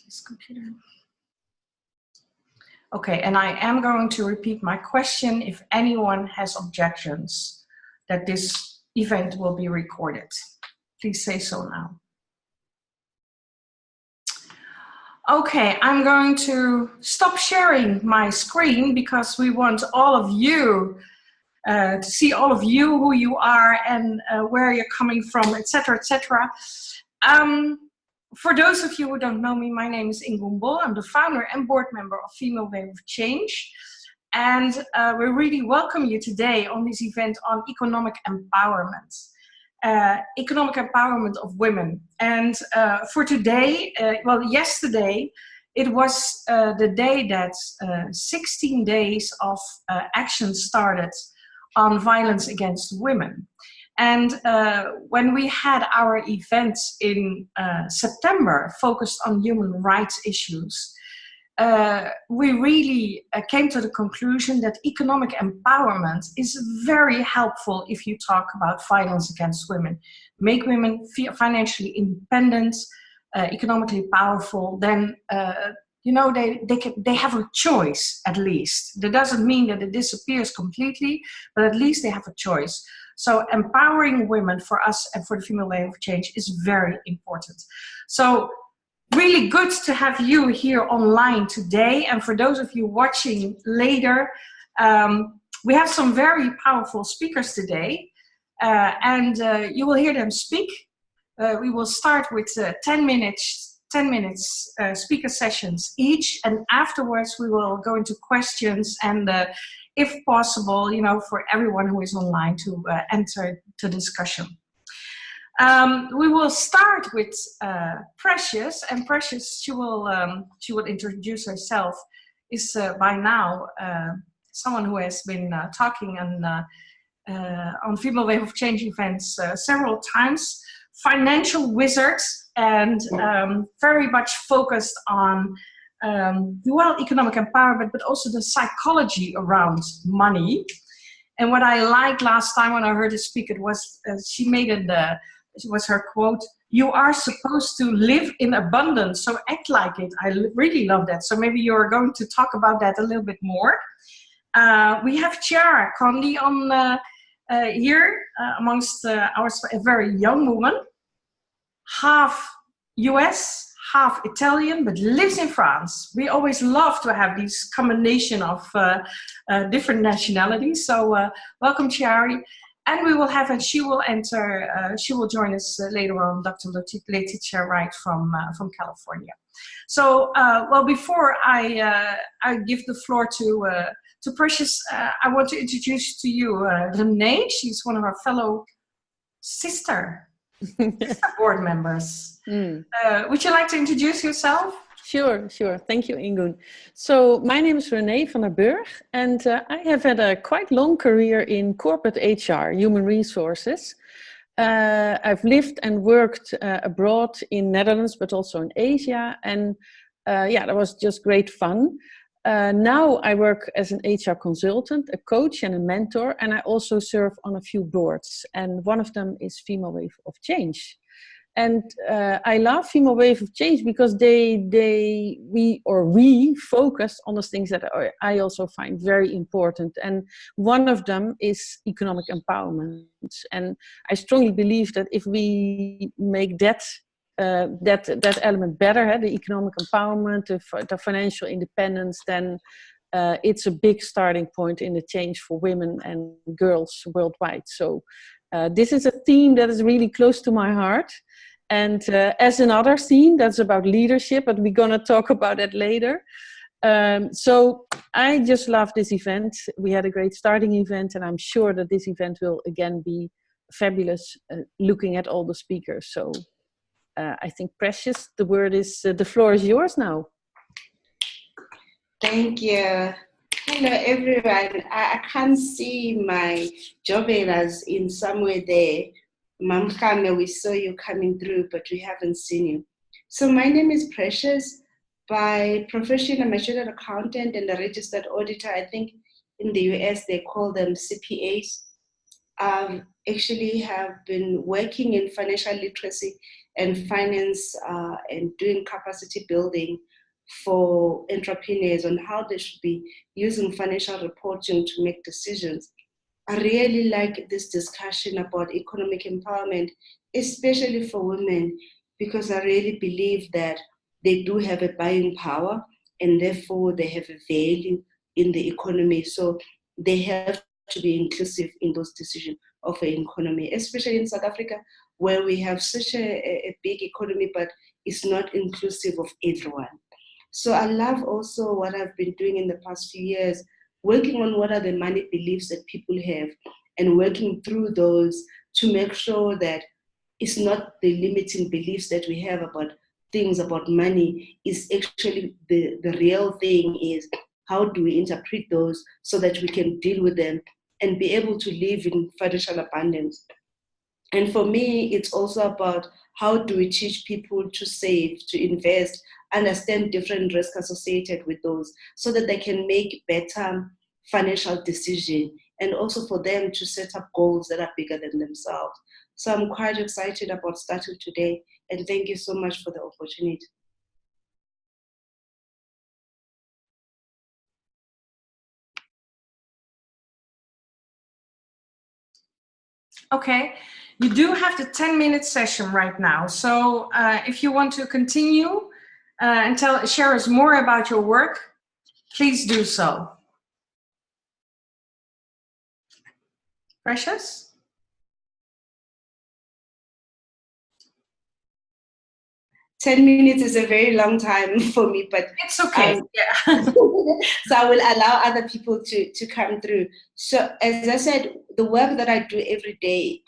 This computer. Okay, and I am going to repeat my question if anyone has objections that this event will be recorded. Please say so now. Okay, I'm going to stop sharing my screen because we want all of you to see all of you, who you are and where you're coming from, etc., etc. For those of you who don't know me, my name is Ingun. I'm the founder and board member of Female Wave of Change. And we really welcome you today on this event on economic empowerment. Economic empowerment of women. And for today, well, yesterday, it was the day that 16 days of action started on violence against women. And when we had our event in September, focused on human rights issues, we really came to the conclusion that economic empowerment is very helpful if you talk about violence against women. Make women financially independent, economically powerful, then you know, they have a choice at least. That doesn't mean that it disappears completely, but at least they have a choice. So empowering women for us and for the Female Wave of Change is very important. So really good to have you here online today. And for those of you watching later, we have some very powerful speakers today. And you will hear them speak. We will start with 10 minutes speaker sessions each. And afterwards, we will go into questions and if possible, you know, for everyone who is online to enter the discussion. We will start with Precious, and Precious, she will introduce herself. Is by now someone who has been talking on Female Wave of Change events several times. Financial wizard and very much focused on well, economic empowerment, but also the psychology around money. And what I liked last time when I heard her speak, it was she made it. It was her quote: "You are supposed to live in abundance, so act like it." I really love that. So maybe you're going to talk about that a little bit more. We have Chiara Condi on here amongst our very young woman, half US. Half Italian, but lives in France. We always love to have these combination of different nationalities. So welcome, Chiara. And we will have, and she will enter, she will join us later on, Dr. Letitia Wright from California. So, well, before I give the floor to Precious, I want to introduce to you Renee. She's one of our fellow sister board members. Would you like to introduce yourself? Sure. Thank you, Ingun. So my name is Renee van der Burg, and I have had a quite long career in corporate HR, human resources. I've lived and worked abroad in Netherlands, but also in Asia, and yeah, that was just great fun. Now I work as an HR consultant, a coach and a mentor, and I also serve on a few boards, and one of them is Female Wave of Change. And I love Female Wave of Change because we focus on the things that I also find very important. And one of them is economic empowerment. And I strongly believe that if we make that element better, the economic empowerment, the financial independence, then it's a big starting point in the change for women and girls worldwide. So this is a theme that is really close to my heart. And as another theme, that's about leadership, but we're going to talk about that later. So I just love this event. We had a great starting event, and I'm sure that this event will again be fabulous looking at all the speakers. So I think, Precious, the floor is yours now. Thank you. Hello, everyone. I can't see my jobbers in somewhere there. Mam Kame, we saw you coming through, but we haven't seen you. So my name is Precious. By profession, I'm a chartered accountant and a registered auditor. I think in the US, they call them CPAs. Actually have been working in financial literacy and finance and doing capacity building for entrepreneurs on how they should be using financial reporting to make decisions. I really like this discussion about economic empowerment, especially for women, because I really believe that they do have a buying power and therefore they have a value in the economy. So they have to be inclusive in those decisions of an economy, especially in South Africa, where we have such a big economy, but it's not inclusive of everyone. So I love also what I've been doing in the past few years, working on what are the money beliefs that people have and working through those to make sure that it's not the limiting beliefs that we have about things about money. Is actually the real thing is how do we interpret those so that we can deal with them and be able to live in financial abundance. And for me, it's also about how do we teach people to save, to invest, understand different risks associated with those so that they can make better financial decisions and also for them to set up goals that are bigger than themselves. So I'm quite excited about starting today, and thank you so much for the opportunity. Okay, you do have the 10-minute session right now. So if you want to continue and share us more about your work, please do so. Precious? 10 minutes is a very long time for me, but it's okay. Yeah. So I will allow other people to come through. So as I said, the work that I do every day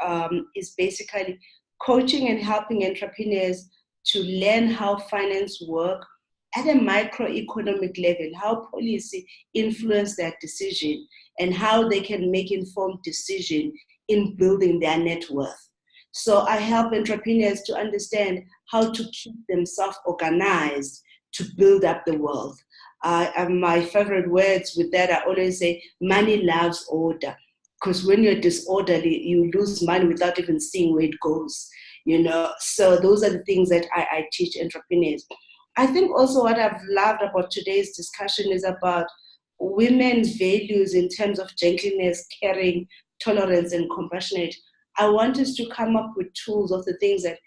is basically coaching and helping entrepreneurs to learn how finance work at a microeconomic level, how policy influence their decision and how they can make informed decision in building their net worth. So I help entrepreneurs to understand how to keep themselves organized to build up the wealth. My favorite words with that, I always say, money loves order. Because when you're disorderly, you lose money without even seeing where it goes. So those are the things that I teach entrepreneurs. I think also what I've loved about today's discussion is about women's values in terms of gentleness, caring, tolerance, and compassionate. I want us to come up with tools of the things that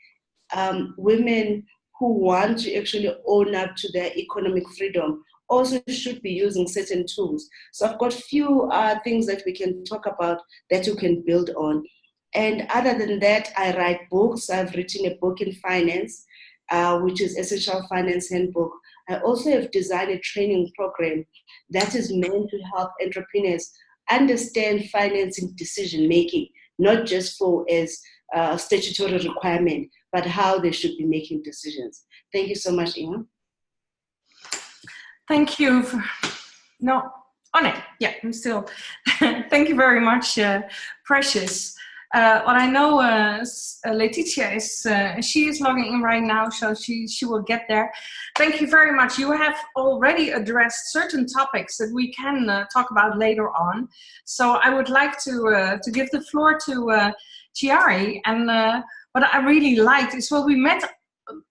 women who want to actually own up to their economic freedom also should be using certain tools. So I've got few things that we can talk about that you can build on. And other than that, I write books. I've written a book in finance, which is Essential Finance Handbook. I also have designed a training program that is meant to help entrepreneurs understand financing decision-making, not just for as a statutory requirement, but how they should be making decisions. Thank you so much, Ingun. Thank you. I'm still. Thank you very much, Precious. What I know, Letitia she is logging in right now, so she will get there. Thank you very much. You have already addressed certain topics that we can talk about later on. So I would like to give the floor to Chiara. And what I really liked is, well, we met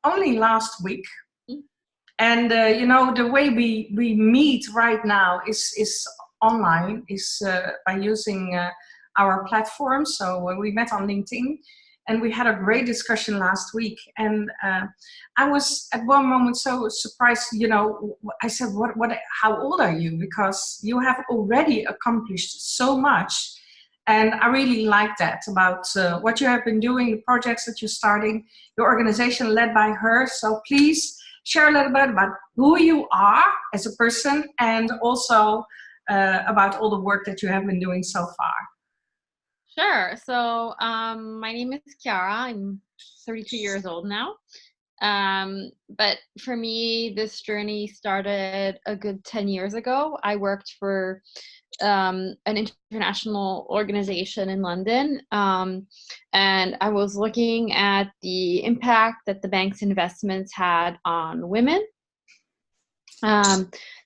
only last week. And the way we meet right now is online, is by using our platform. So we met on LinkedIn, and we had a great discussion last week. And I was at one moment so surprised. I said, how old are you? Because you have already accomplished so much. And I really like that about what you have been doing, the projects that you're starting, your organization led by her. So please share a little bit about who you are as a person, and also about all the work that you have been doing so far. Sure. So my name is Chiara. I'm 32 years old now. But for me, this journey started a good 10 years ago. I worked for an international organization in London, and I was looking at the impact that the bank's investments had on women.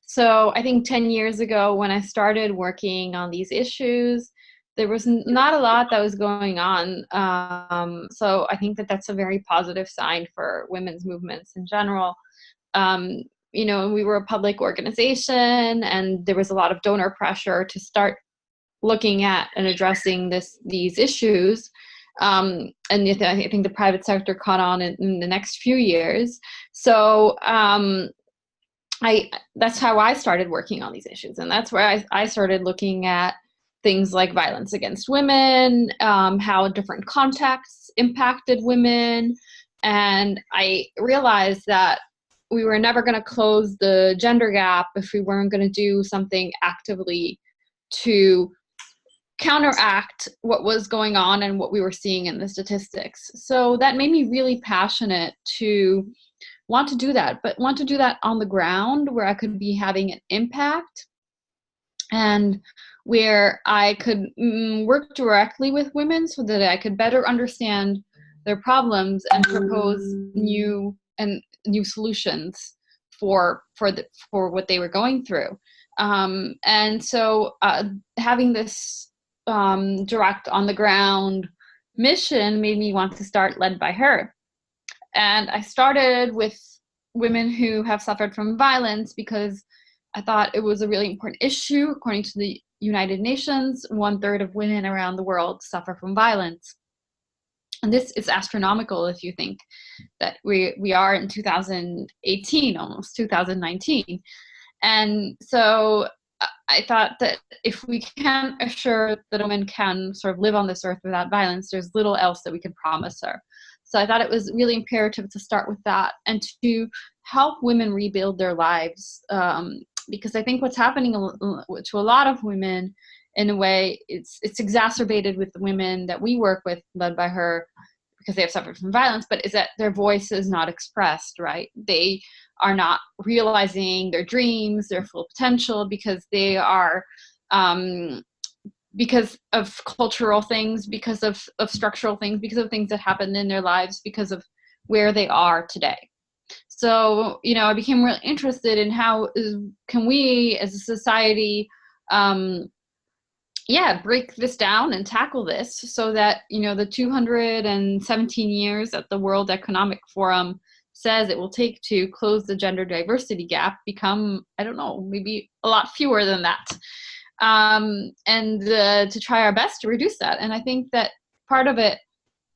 So I think 10 years ago, when I started working on these issues, there was not a lot that was going on. So I think that that's a very positive sign for women's movements in general. You know, we were a public organization, and there was a lot of donor pressure to start looking at and addressing these issues. And I think the private sector caught on in the next few years. So that's how I started working on these issues. And that's where I started looking at things like violence against women, how different contexts impacted women. And I realized that we were never going to close the gender gap if we weren't going to do something actively to counteract what was going on and what we were seeing in the statistics. So that made me really passionate to want to do that, but want to do that on the ground where I could be having an impact and where I could work directly with women so that I could better understand their problems and propose new solutions for what they were going through. And so having this direct on the ground mission made me want to start Led by Her. And I started with women who have suffered from violence because I thought it was a really important issue. According to the United Nations, 1/3 of women around the world suffer from violence. And this is astronomical if you think that we are in 2018, almost 2019. And so I thought that if we can assure that a woman can sort of live on this earth without violence, there's little else that we can promise her. So I thought it was really imperative to start with that and to help women rebuild their lives. Because I think what's happening to a lot of women, in a way, it's exacerbated with the women that we work with, Led by Her, because they have suffered from violence, but is that their voice is not expressed, right? They are not realizing their dreams, their full potential, because they are, because of cultural things, because of structural things, because of things that happened in their lives, because of where they are today. So, you know, I became really interested in how can we as a society, break this down and tackle this so that, you know, the 217 years that the World Economic Forum says it will take to close the gender diversity gap become, I don't know, maybe a lot fewer than that. And to try our best to reduce that. And I think that part of it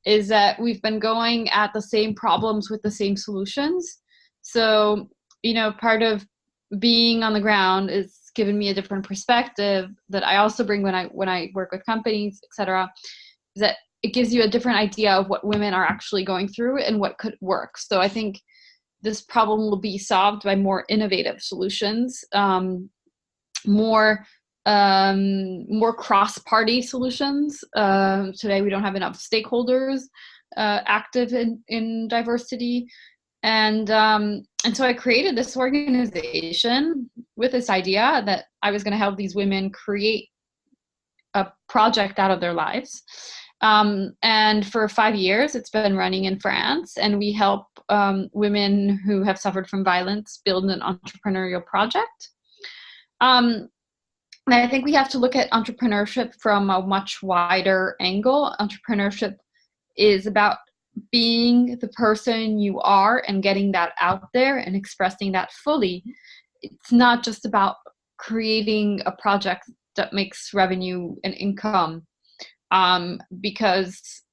is that we've been going at the same problems with the same solutions. So, you know, part of being on the ground is given me a different perspective that I also bring when I work with companies, et cetera, is that it gives you a different idea of what women are actually going through and what could work. So I think this problem will be solved by more innovative solutions, more cross-party solutions. Today we don't have enough stakeholders active in diversity. And so I created this organization with this idea that I was going to help these women create a project out of their lives. And for 5 years, it's been running in France, and we help women who have suffered from violence build an entrepreneurial project. And I think we have to look at entrepreneurship from a much wider angle. Entrepreneurship is about being the person you are and getting that out there and expressing that fully. It's not just about creating a project that makes revenue and income, because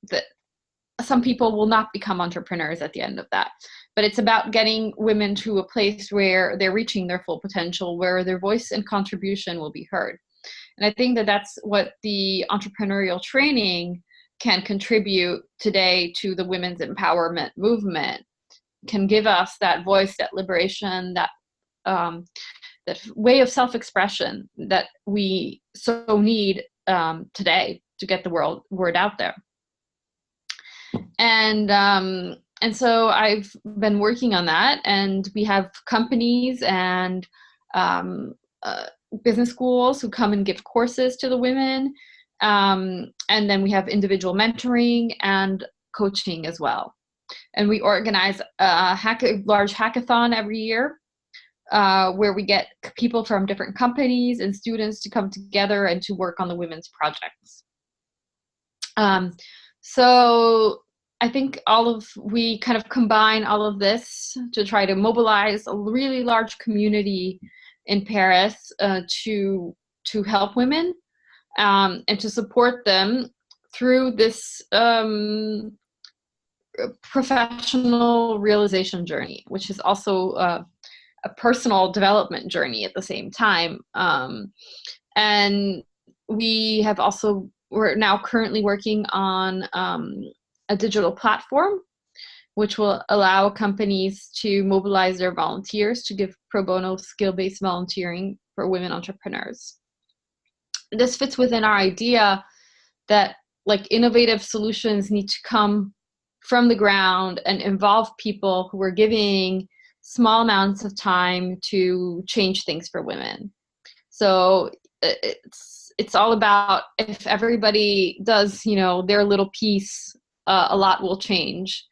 some people will not become entrepreneurs at the end of that. But it's about getting women to a place where they're reaching their full potential, where their voice and contribution will be heard. And I think that that's what the entrepreneurial training can contribute today to the women's empowerment movement, can give us that voice, that liberation, that way of self-expression that we so need today to get the word out there. And so I've been working on that, and we have companies and business schools who come and give courses to the women. And then we have individual mentoring and coaching as well. And we organize a large hackathon every year where we get people from different companies and students to come together and to work on the women's projects. So I think we kind of combine all of this to try to mobilize a really large community in Paris to help women and to support them through this professional realization journey, which is also a personal development journey at the same time. And we're now currently working on a digital platform which will allow companies to mobilize their volunteers to give pro bono skill-based volunteering for women entrepreneurs. This fits within our idea that like innovative solutions need to come from the ground and involve people who are giving small amounts of time to change things for women. So it's all about if everybody does, their little piece, a lot will change.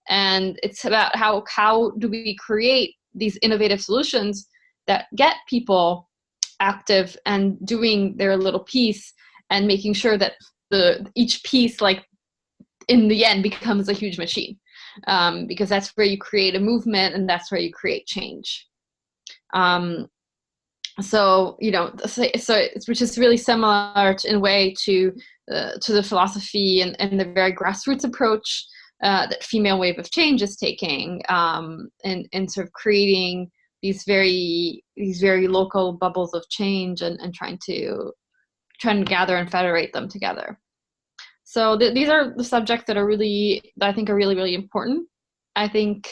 And it's about how do we create these innovative solutions that get people active and doing their little piece and making sure that each piece, like in the end, becomes a huge machine, because that's where you create a movement and that's where you create change. So which is really similar in a way to the philosophy and the very grassroots approach that Female Wave of Change is taking, and sort of creating these very local bubbles of change and trying to gather and federate them together. So these are the subjects that I think are really, really important. I think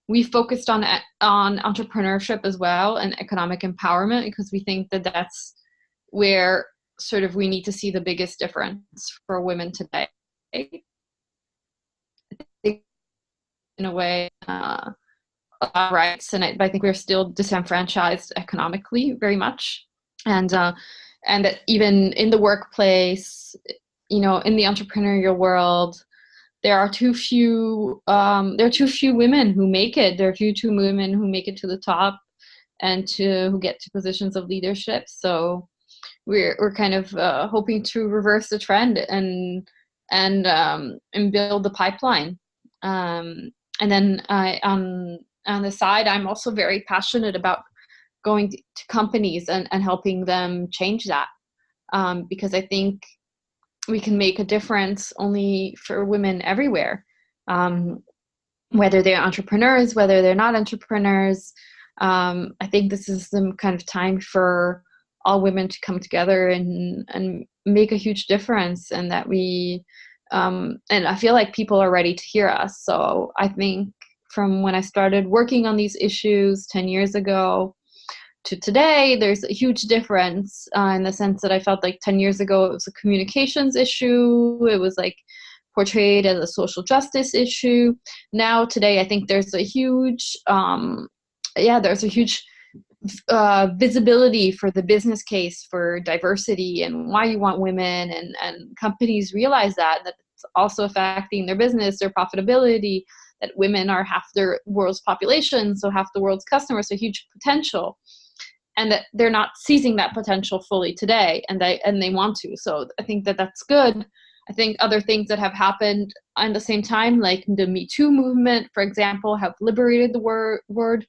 we focused on entrepreneurship as well and economic empowerment because we think that that's where sort of we need to see the biggest difference for women today. In a way, rights, and I think we're still disenfranchised economically very much, and that even in the workplace, in the entrepreneurial world, there are too few women who make it. There are too women who make it to the top and who get to positions of leadership. So we're kind of hoping to reverse the trend and build the pipeline. And then on the side, I'm also very passionate about going to companies and helping them change that, because I think we can make a difference only for women everywhere, whether they're entrepreneurs, whether they're not entrepreneurs. I think this is the kind of time for all women to come together and make a huge difference, and that we and I feel like people are ready to hear us. So I think from when I started working on these issues 10 years ago to today, there's a huge difference in the sense that I felt like 10 years ago it was a communications issue. It was like portrayed as a social justice issue. Now today, I think there's a huge, visibility for the business case for diversity and why you want women, and companies realize that it's also affecting their business, their profitability, that women are half the world's population, so half the world's customers, so huge potential, and that they're not seizing that potential fully today, and they want to. So I think that's good. I think other things that have happened at the same time, like the Me Too movement, for example, have liberated the word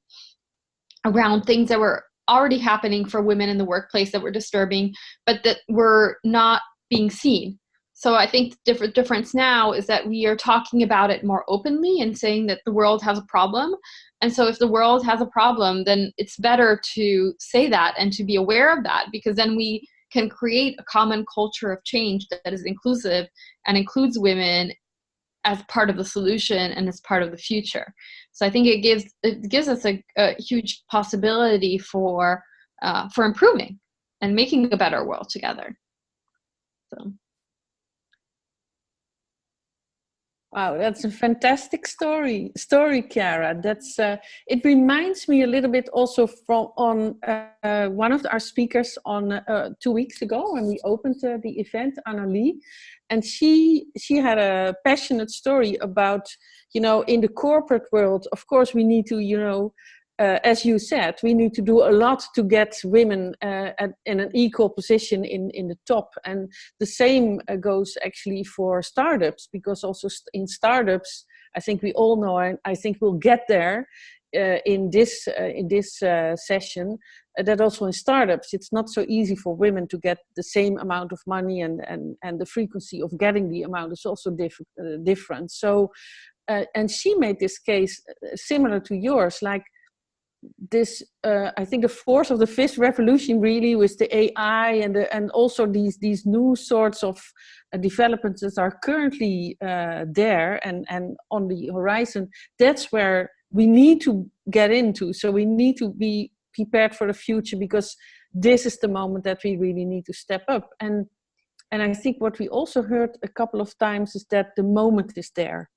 around things that were already happening for women in the workplace that were disturbing, but that were not being seen. So I think the difference now is that we are talking about it more openly and saying that the world has a problem. And so if the world has a problem, then it's better to say that and to be aware of that, because then we can create a common culture of change that is inclusive and includes women as part of the solution and as part of the future. So I think it gives us a huge possibility for improving and making a better world together. So. Wow, that's a fantastic story, Chiara. That's it reminds me a little bit also from one of our speakers on 2 weeks ago when we opened the event, Annalie, and she had a passionate story about, in the corporate world, of course, we need to as you said, we need to do a lot to get women in an equal position in the top. And the same goes actually for startups, because also in startups, I think we all know, and I think we'll get there in this session, that also in startups, it's not so easy for women to get the same amount of money, and the frequency of getting the amount is also different. So, and she made this case similar to yours, like this. I think the force of the fifth revolution really was the AI and also these new sorts of developments that are currently there and on the horizon. That's where we need to get into. So we need to be prepared for the future, because this is the moment that we really need to step up. And I think what we also heard a couple of times is that the moment is there,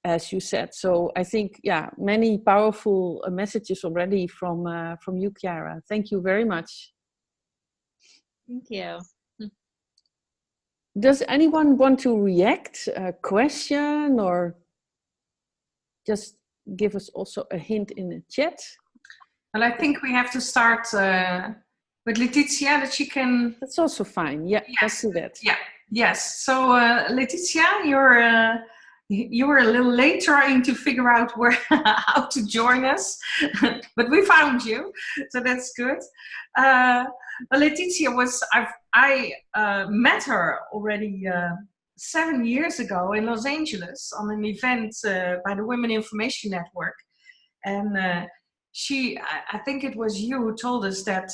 as you said. So I think, yeah, many powerful messages already from you, Chiara. Thank you very much. Thank you. Does anyone want to react, a question, or just give us also a hint in the chat? Well, I think we have to start with Letitia, that she can... That's also fine. Yeah, yes. Let's do that. Yeah, yes. So Letitia, you were a little late trying to figure out how to join us, but we found you, so that's good. Letitia I met her already 7 years ago in Los Angeles on an event by the Women Information Network, and I think it was you who told us that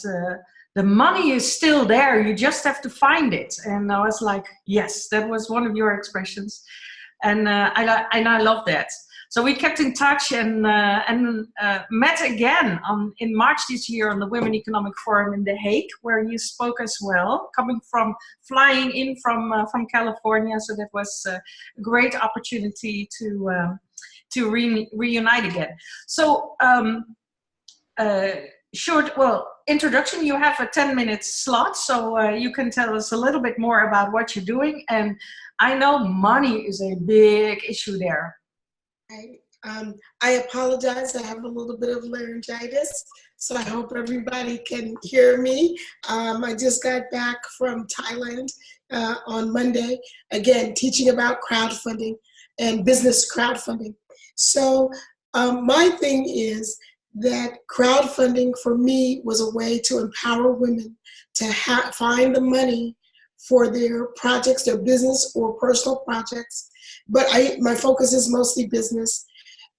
the money is still there, you just have to find it. And I was like, yes, that was one of your expressions. And I love that. So we kept in touch and met again in March this year on the Women Economic Forum in The Hague, where you spoke as well, flying in from California. So that was a great opportunity to reunite again. So introduction, you have a 10-minute slot, so you can tell us a little bit more about what you're doing. And I know money is a big issue there. I apologize, I have a little bit of laryngitis, so I hope everybody can hear me. I just got back from Thailand on Monday, again, teaching about crowdfunding and business crowdfunding. So my thing is that crowdfunding for me was a way to empower women to find the money for their projects, their business or personal projects. But my focus is mostly business.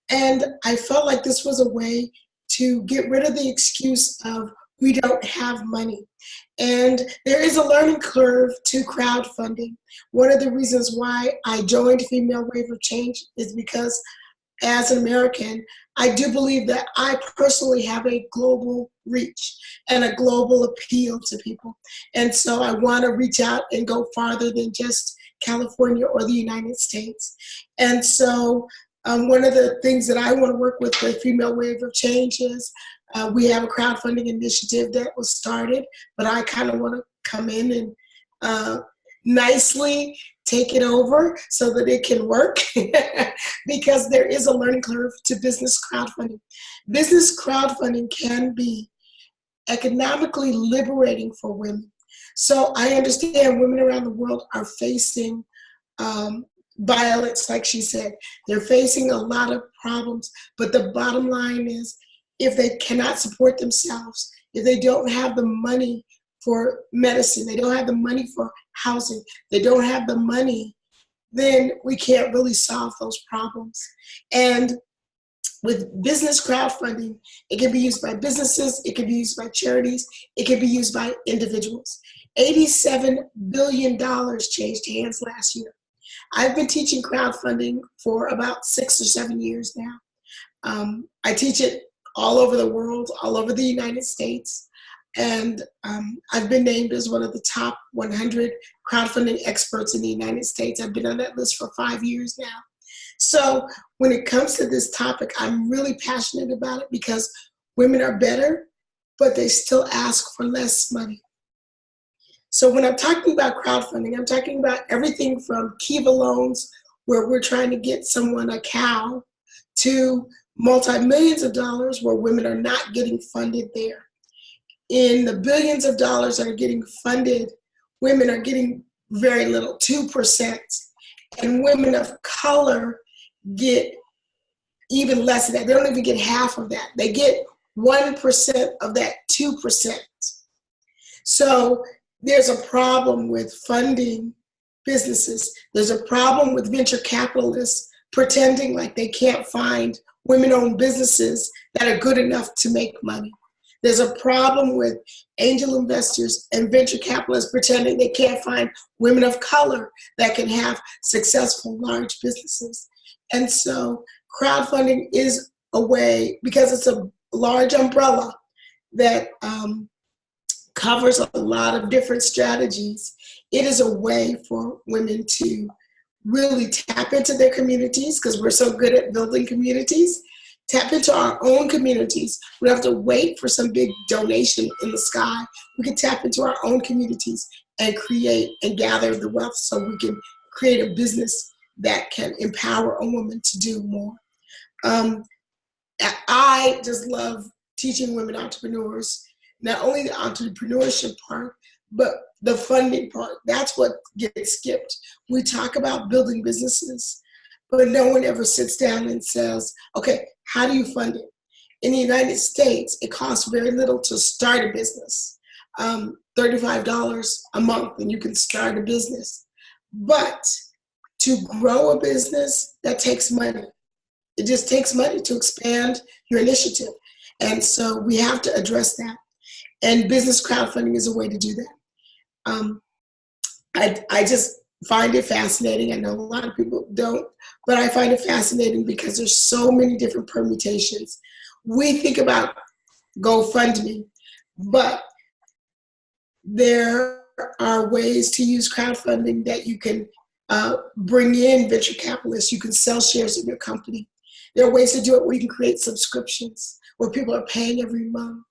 And I felt like this was a way to get rid of the excuse of we don't have money. And there is a learning curve to crowdfunding. One of the reasons why I joined Female Wave of Change is because as an American, I do believe that I personally have a global reach and a global appeal to people. And so I want to reach out and go farther than just California or the United States. And so one of the things that I want to work with the Female Wave of Change is we have a crowdfunding initiative that was started, but I kind of want to come in and nicely take it over so that it can work because there is a learning curve to business crowdfunding. Business crowdfunding can be economically liberating for women. So I understand women around the world are facing violence, like she said. They're facing a lot of problems, but the bottom line is if they cannot support themselves, if they don't have the money for medicine, they don't have the money for housing, they don't have the money, then we can't really solve those problems. And with business crowdfunding, it can be used by businesses, it can be used by charities, it can be used by individuals. $87 billion changed hands last year. I've been teaching crowdfunding for about 6 or 7 years now. I teach it all over the world, all over the United States. And I've been named as one of the top 100 crowdfunding experts in the United States. I've been on that list for 5 years now. So when it comes to this topic, I'm really passionate about it because women are better, but they still ask for less money. So when I'm talking about crowdfunding, I'm talking about everything from Kiva loans, where we're trying to get someone a cow, to multi-millions of dollars where women are not getting funded there. In the billions of dollars that are getting funded, women are getting very little, 2%. And women of color get even less than that. They don't even get half of that. They get 1% of that 2%. So there's a problem with funding businesses. There's a problem with venture capitalists pretending like they can't find women-owned businesses that are good enough to make money. There's a problem with angel investors and venture capitalists pretending they can't find women of color that can have successful large businesses. And so crowdfunding is a way, because it's a large umbrella that covers a lot of different strategies. It is a way for women to really tap into their communities, because we're so good at building communities. Tap into our own communities. We don't have to wait for some big donation in the sky. We can tap into our own communities and create and gather the wealth so we can create a business that can empower a woman to do more. I just love teaching women entrepreneurs, not only the entrepreneurship part, but the funding part. That's what gets skipped. We talk about building businesses, but no one ever sits down and says, okay, how do you fund it? In the United States, it costs very little to start a business. $35 a month and you can start a business. But to grow a business, that takes money. It just takes money to expand your initiative. And so we have to address that. And business crowdfunding is a way to do that. I just find it fascinating. I know a lot of people don't, but I find it fascinating because there's so many different permutations. We think about GoFundMe, but there are ways to use crowdfunding that you can bring in venture capitalists. You can sell shares in your company. There are ways to do it where you can create subscriptions where people are paying every month.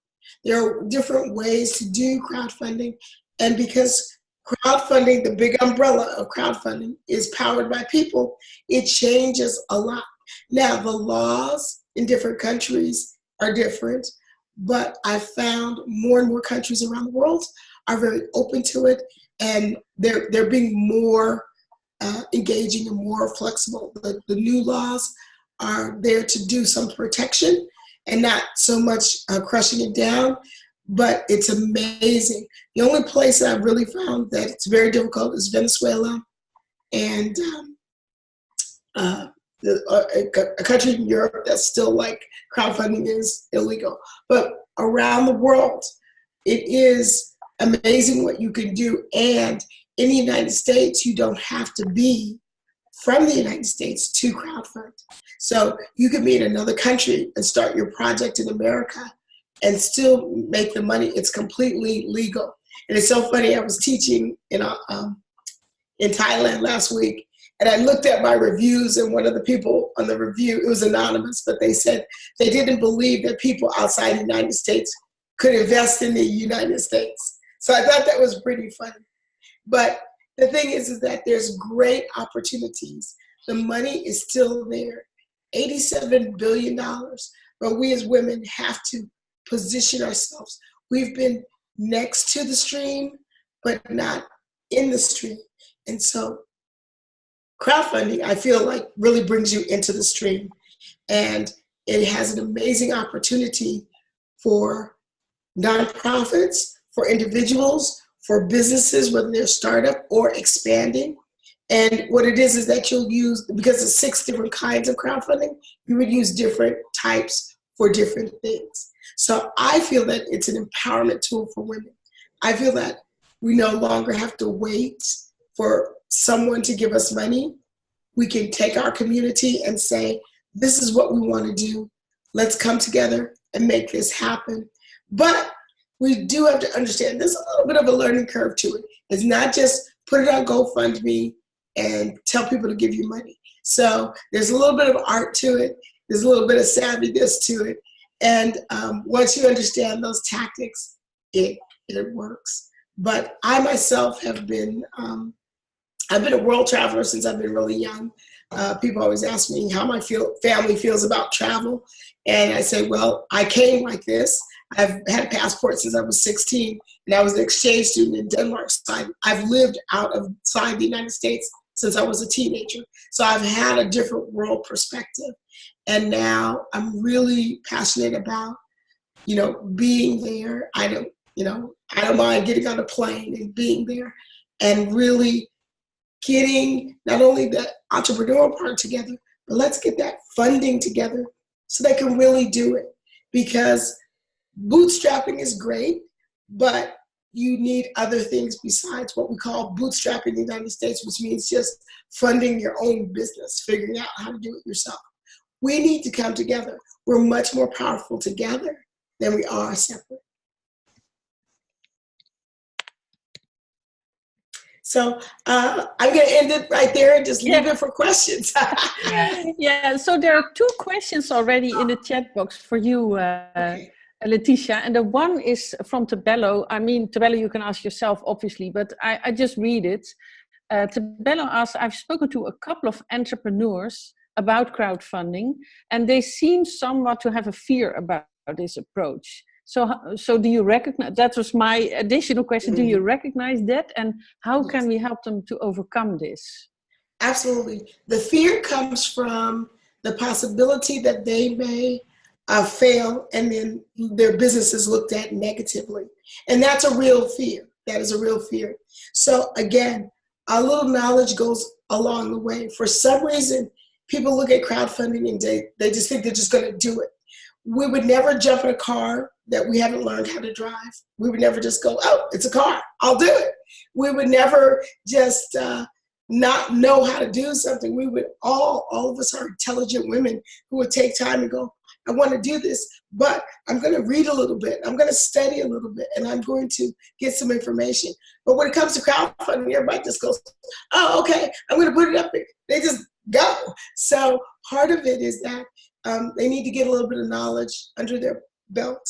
There are different ways to do crowdfunding. And because crowdfunding, the big umbrella of crowdfunding, is powered by people, it changes a lot. Now, the laws in different countries are different, but I found more and more countries around the world are very open to it, and they're being more engaging and more flexible. The new laws are there to do some protection and not so much crushing it down, but it's amazing. The only place that I've really found that it's very difficult is Venezuela and a country in Europe that's still like crowdfunding is illegal. But around the world, it is amazing what you can do. And in the United States, you don't have to be from the United States to crowdfund. So you can be in another country and start your project in America and still make the money. It's completely legal. And it's so funny, I was teaching in Thailand last week, and I looked at my reviews, and one of the people on the review, it was anonymous, but they said they didn't believe that people outside the United States could invest in the United States. So I thought that was pretty funny. But the thing is that there's great opportunities. The money is still there, $87 billion, but we as women have to position ourselves. We've been next to the stream, but not in the stream. And so crowdfunding, I feel like, really brings you into the stream. And it has an amazing opportunity for nonprofits, for individuals, for businesses, whether they're startup or expanding. And what it is that you'll use, because of 6 different kinds of crowdfunding, you would use different types for different things. So I feel that it's an empowerment tool for women. I feel that we no longer have to wait for someone to give us money. We can take our community and say, this is what we want to do. Let's come together and make this happen. But we do have to understand there's a little bit of a learning curve to it. It's not just put it on GoFundMe and tell people to give you money. So there's a little bit of art to it. There's a little bit of savviness to it. And once you understand those tactics, it works. But I myself have been, I've been a world traveler since I've been really young. People always ask me how my family feels about travel. And I say, well, I came like this. I've had a passport since I was 16, and I was an exchange student in Denmark. So I've lived outside the United States since I was a teenager. So I've had a different world perspective. And now I'm really passionate about, being there. I don't mind getting on a plane and being there and really getting not only the entrepreneurial part together, but let's get that funding together so they can really do it. Because bootstrapping is great, but you need other things besides what we call bootstrapping in the United States, which means just funding your own business, figuring out how to do it yourself. We need to come together. We're much more powerful together than we are separate. So I'm going to end it right there and just leave it for questions. Yeah, so there are 2 questions already in the chat box for you, okay. Letitia. And the one is from Tabello. I mean, Tabello, you can ask yourself, obviously, but I just read it. Tabello asks, I've spoken to a couple of entrepreneurs about crowdfunding, and they seem somewhat to have a fear about this approach. So do you recognize, that was my additional question, do you recognize that, and how can we help them to overcome this? Absolutely. The fear comes from the possibility that they may fail and then their business is looked at negatively. And that's a real fear. That is a real fear. So again, a little knowledge goes along the way. For some reason, people look at crowdfunding and they just think they're just going to do it. We would never jump in a car that we haven't learned how to drive. We would never just go, oh, it's a car, I'll do it. We would never just not know how to do something. We would all of us are intelligent women who would take time and go, I want to do this, but I'm going to read a little bit. I'm going to study a little bit, and I'm going to get some information. But when it comes to crowdfunding, everybody just goes, oh, okay, I'm going to put it up there. They just go. So part of it is that they need to get a little bit of knowledge under their belt,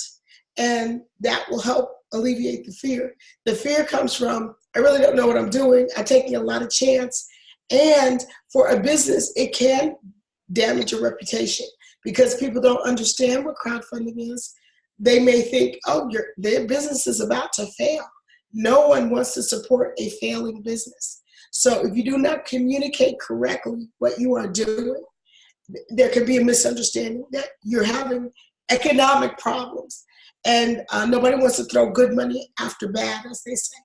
and that will help alleviate the fear. The fear comes from, I really don't know what I'm doing. I'm taking a lot of chance. And for a business, it can damage your reputation because people don't understand what crowdfunding is. They may think, oh, their business is about to fail. No one wants to support a failing business. So if you do not communicate correctly what you are doing, there could be a misunderstanding that you're having economic problems. And nobody wants to throw good money after bad, as they say.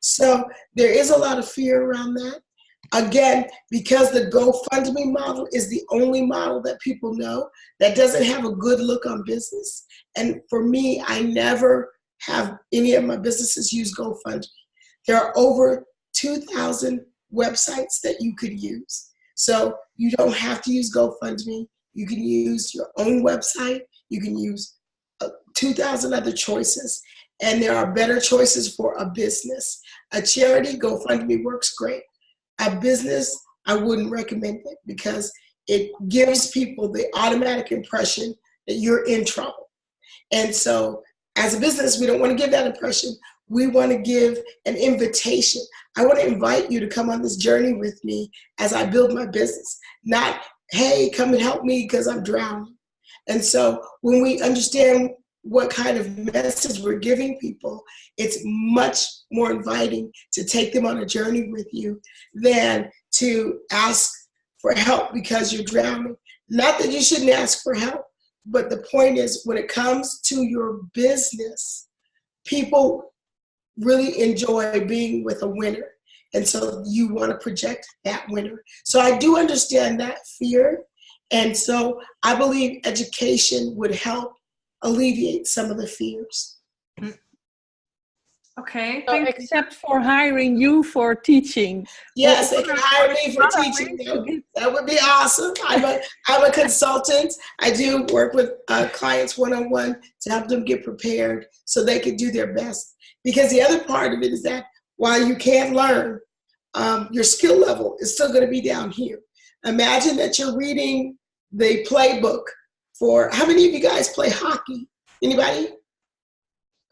So there is a lot of fear around that. Again, because the GoFundMe model is the only model that people know that doesn't have a good look on business. And for me, I never have any of my businesses use GoFundMe. There are over 2,000 websites that you could use. So you don't have to use GoFundMe. You can use your own website. You can use 2,000 other choices. And there are better choices for a business. A charity, GoFundMe works great. A business, I wouldn't recommend it because it gives people the automatic impression that you're in trouble. And so as a business, we don't want to give that impression. We want to give an invitation. I want to invite you to come on this journey with me as I build my business. Not, hey, come and help me because I'm drowning. And so when we understand what kind of message we're giving people, it's much more inviting to take them on a journey with you than to ask for help because you're drowning. Not that you shouldn't ask for help, but the point is when it comes to your business, people really enjoy being with a winner. And so you want to project that winner. So I do understand that fear. And so I believe education would help alleviate some of the fears. Okay. So except for hiring you for teaching. Yes, they can hire me for teaching. That would be awesome. I'm a consultant. I do work with clients one-on-one to help them get prepared so they can do their best. Because the other part of it is that while you can learn, your skill level is still going to be down here. Imagine that you're reading the playbook for, how many of you guys play hockey? Anybody?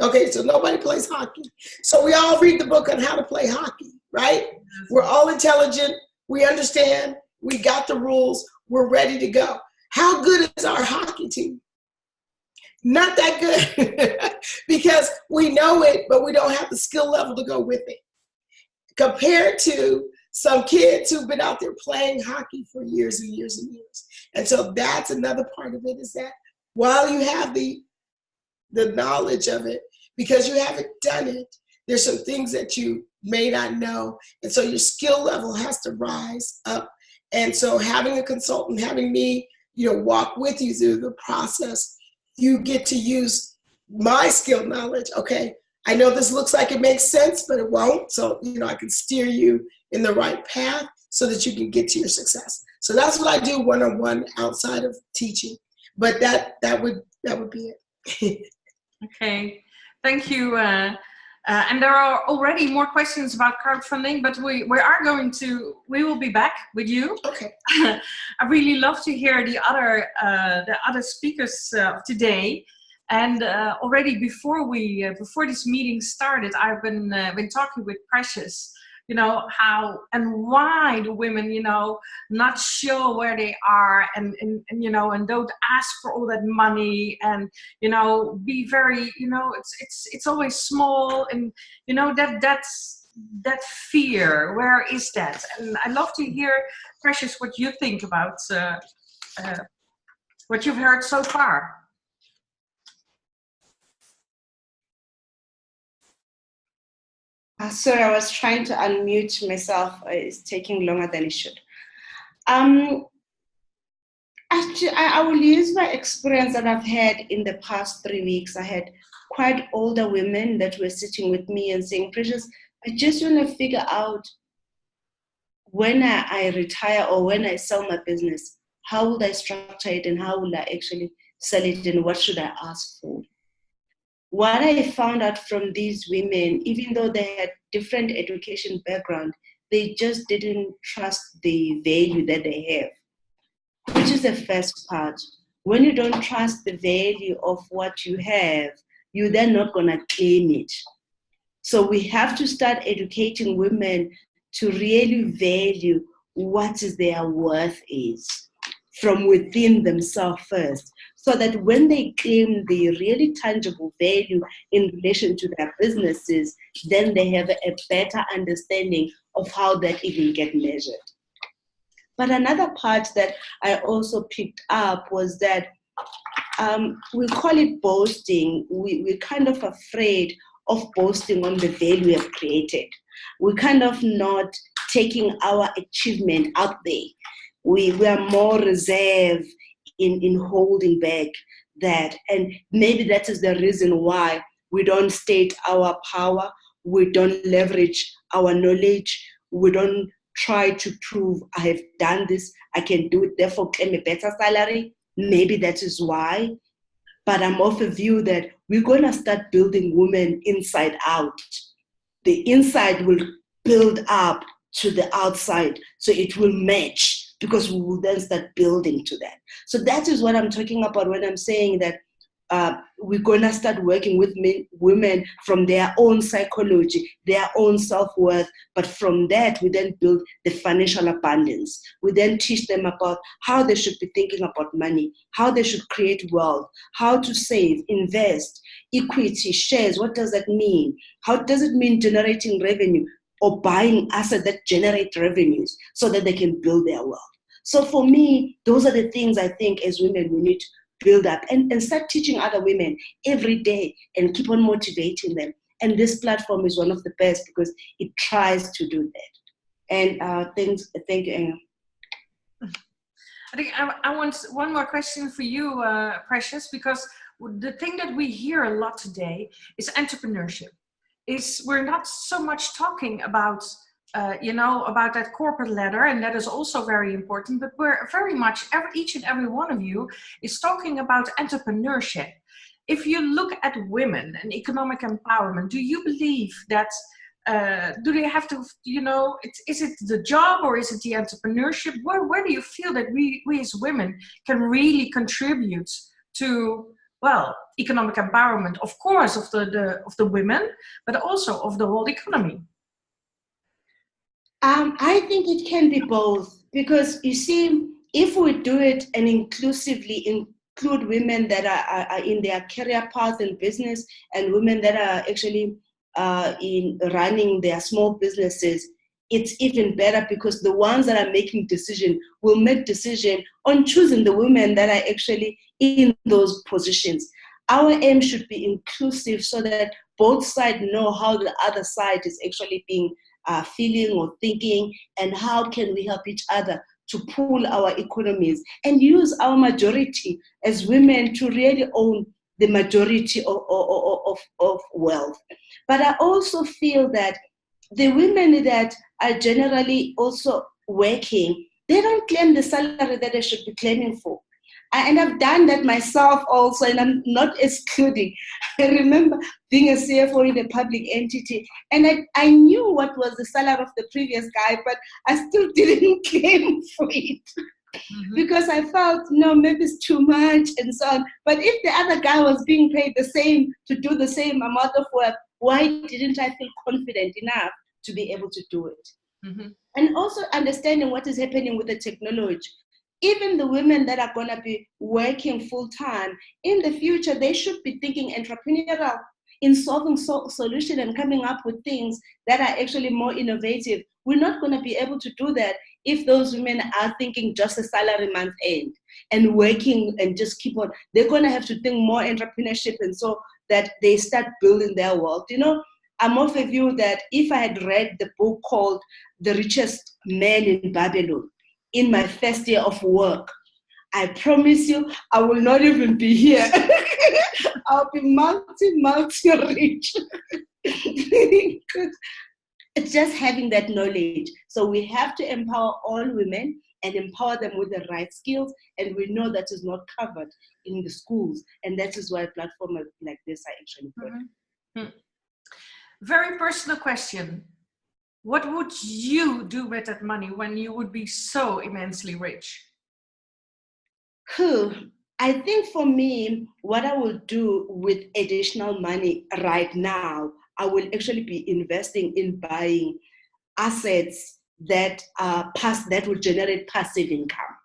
Okay, so nobody plays hockey. So we all read the book on how to play hockey, right? We're all intelligent. We understand We got the rules. We're ready to go. How good is our hockey team? Not that good because we know it, but we don't have the skill level to go with it. Compared to some kids who've been out there playing hockey for years and years and years. And so that's another part of it, is that while you have the knowledge of it, because you haven't done it, there's some things that you may not know. And so your skill level has to rise up. And so having a consultant, having me, walk with you through the process, you get to use my skill knowledge. Okay, I know this looks like it makes sense, but it won't. So, I can steer you in the right path so that you can get to your success. So that's what I do one-on-one outside of teaching. But that would be it. Okay, thank you. And there are already more questions about crowdfunding, but we will be back with you. Okay. I really love to hear the other speakers of today. And already before this meeting started, I've been talking with Precious. How and why do women, not show where they are and don't ask for all that money and, be very, it's always small and, that fear, where is that? And I'd love to hear, Precious, what you think about what you've heard so far. Sorry, I was trying to unmute myself. It's taking longer than it should. Actually, I will use my experience that I've had in the past 3 weeks. I had quite older women that were sitting with me and saying, Precious, I just want to figure out when I retire or when I sell my business, how would I structure it and how will I actually sell it and what should I ask for? What I found out from these women, even though they had different education background, they just didn't trust the value that they have, which is the first part. When you don't trust the value of what you have, you're then not going to claim it. So we have to start educating women to really value what is their worth is from within themselves first. So that when they claim the really tangible value in relation to their businesses, then they have a better understanding of how that even get measured. But another part that I also picked up was that we call it boasting. We're kind of afraid of boasting on the value we have created. We're kind of not taking our achievement out there. We are more reserved in holding back that. And maybe that is the reason why we don't state our power, we don't leverage our knowledge, we don't try to prove I have done this, I can do it, therefore claim a better salary. Maybe that is why. But I'm of a view that we're going to start building women inside out. The inside will build up to the outside, so it will match, because we will then start building to that. So that is what I'm talking about when I'm saying that we're going to start working with women from their own psychology, their own self-worth. But from that, we then build the financial abundance. We then teach them about how they should be thinking about money, how they should create wealth, how to save, invest, equity, shares. What does that mean? How does it mean generating revenue or buying assets that generate revenues so that they can build their wealth? So for me, those are the things I think as women we need to build up and start teaching other women every day and keep on motivating them. And this platform is one of the best because it tries to do that. And thank you, Ingun. I think I want one more question for you, Precious, because the thing that we hear a lot today is entrepreneurship. We're not so much talking about about that corporate ladder, and that is also very important, but we're very much, each and every one of you is talking about entrepreneurship. If you look at women and economic empowerment, do you believe that, do they have to, is it the job or is it the entrepreneurship? Where do you feel that we as women can really contribute to, well, economic empowerment, of course, of the women, but also of the whole economy? I think it can be both. because you see, if we do it and inclusively include women that are in their career path in business and women that are actually in running their small businesses, it's even better, because the ones that are making decision will make decision on choosing the women that are actually in those positions. Our aim should be inclusive so that both sides know how the other side is actually being feeling or thinking, and how can we help each other to pool our economies and use our majority as women to really own the majority of wealth. But I also feel that the women that are generally also working, they don't claim the salary that they should be claiming for. And I've done that myself also, and I'm not excluding. I remember being a CFO in a public entity, and I knew what was the salary of the previous guy, but I still didn't claim for it. Mm-hmm. Because I felt, no, maybe it's too much and so on. But if the other guy was being paid the same to do the same amount of work, why didn't I feel confident enough to be able to do it? Mm-hmm. And also understanding what is happening with the technology. Even the women that are going to be working full-time, in the future, they should be thinking entrepreneurial in solving solutions and coming up with things that are actually more innovative. We're not going to be able to do that if those women are thinking just a salary month end and working and just keep on. They're going to have to think more entrepreneurship, and so that they start building their wealth. You know, I'm of a view that if I had read the book called The Richest Man in Babylon in my first year of work, I promise you, I will not even be here. I'll be multi-rich. It's just having that knowledge. So we have to empower all women and empower them with the right skills. And we know that is not covered in the schools. And that is why platforms like this are actually good. Mm-hmm. Very personal question. What would you do with that money when you would be so immensely rich? I think for me, what I will do with additional money right now, I will actually be investing in buying assets that that will generate passive income.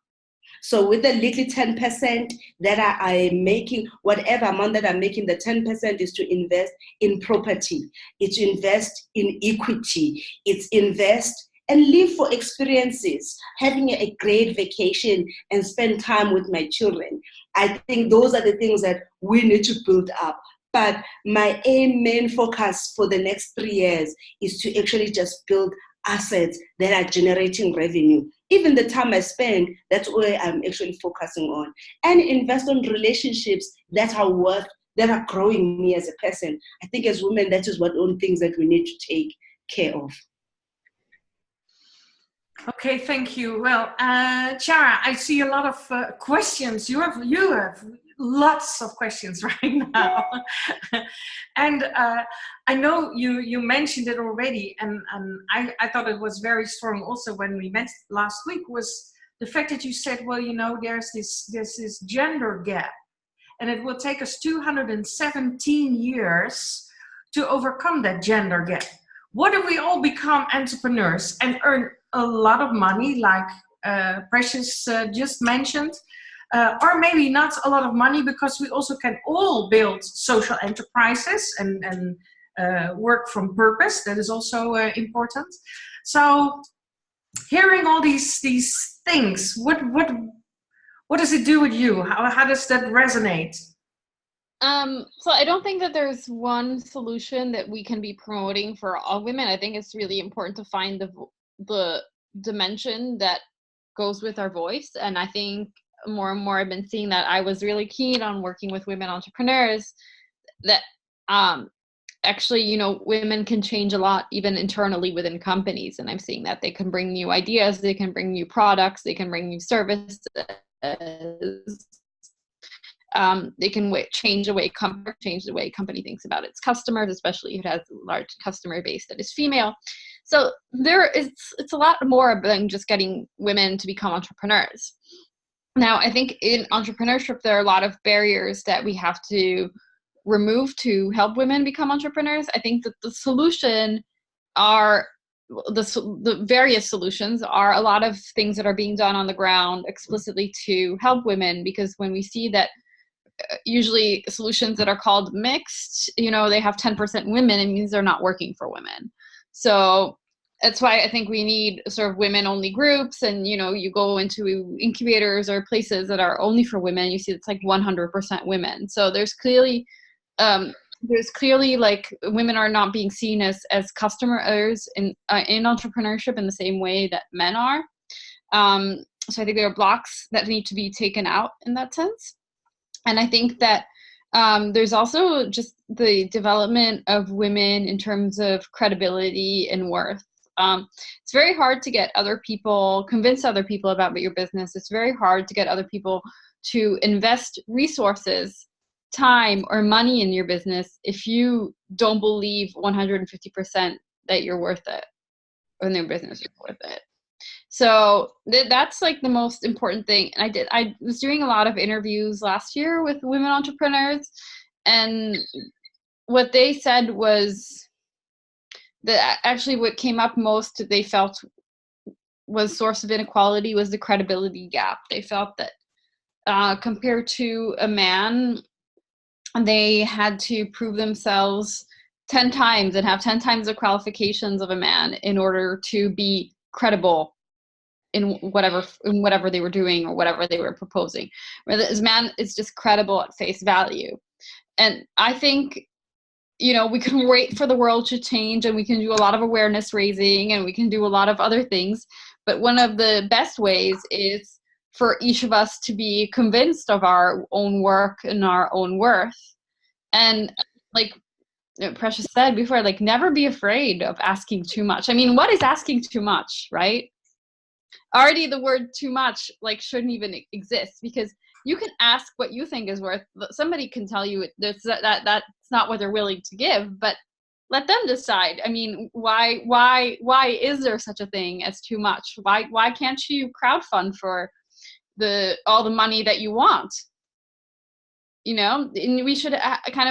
So with the little 10% that I am making, whatever amount that I'm making, the 10% is to invest in property. It's to invest in equity. It's invest and live for experiences, having a great vacation and spend time with my children. I think those are the things that we need to build up. But my main focus for the next 3 years is to actually just build assets that are generating revenue. Even the time I spend, that's where I'm actually focusing on. And invest on relationships that are growing me as a person. I think as women, that is one of the things that we need to take care of. Okay, thank you. Well, Chiara, I see a lot of questions. You have lots of questions right now. And I know you mentioned it already, and I thought it was very strong also when we met last week, was the fact that you said, well, you know, there's this gender gap, and it will take us 217 years to overcome that gender gap. What if we all become entrepreneurs and earn a lot of money, like Precious just mentioned, or maybe not a lot of money, because we also can all build social enterprises and work from purpose. That is also important. So hearing all these things, what does it do with you? How does that resonate? So I don't think that there's one solution that we can be promoting for all women. I think it's really important to find the dimension that goes with our voice. And I think more and more I've been seeing that. I was really keen on working with women entrepreneurs that actually, you know, women can change a lot even internally within companies. And I'm seeing that they can bring new ideas, they can bring new products, they can bring new services. They can change the way company thinks about its customers, especially if it has a large customer base that is female. So it's a lot more than just getting women to become entrepreneurs. Now, I think in entrepreneurship, there are a lot of barriers that we have to remove to help women become entrepreneurs. I think that the solution are the various solutions are a lot of things that are being done on the ground explicitly to help women, because when we see that usually solutions that are called mixed, they have 10% women, it means they're not working for women. So that's why I think we need sort of women only groups, and you go into incubators or places that are only for women, you see it's like 100% women. So there's clearly like women are not being seen as customers in entrepreneurship in the same way that men are. So I think there are blocks that need to be taken out in that sense. And I think that there's also just the development of women in terms of credibility and worth. It's very hard to convince other people about your business. It's very hard to get other people to invest resources, time, or money in your business if you don't believe 150% that you're worth it, or in their business you're worth it. So that's like the most important thing. And I was doing a lot of interviews last year with women entrepreneurs, and what they said was that actually what came up most they felt was source of inequality was the credibility gap. They felt that compared to a man, they had to prove themselves 10 times and have 10 times the qualifications of a man in order to be credible in whatever they were doing or whatever they were proposing. Whereas man is just credible at face value. And I think, we can wait for the world to change, and we can do a lot of awareness raising, and we can do a lot of other things. But one of the best ways is for each of us to be convinced of our own work and our own worth. And like Precious said before, like never be afraid of asking too much. I mean, what is asking too much, right? Already the word too much like shouldn't even exist, because you can ask what you think is worth. Somebody can tell you that's not what they're willing to give, but let them decide. I mean, why is there such a thing as too much? Why can't you crowdfund for all the money that you want? And we should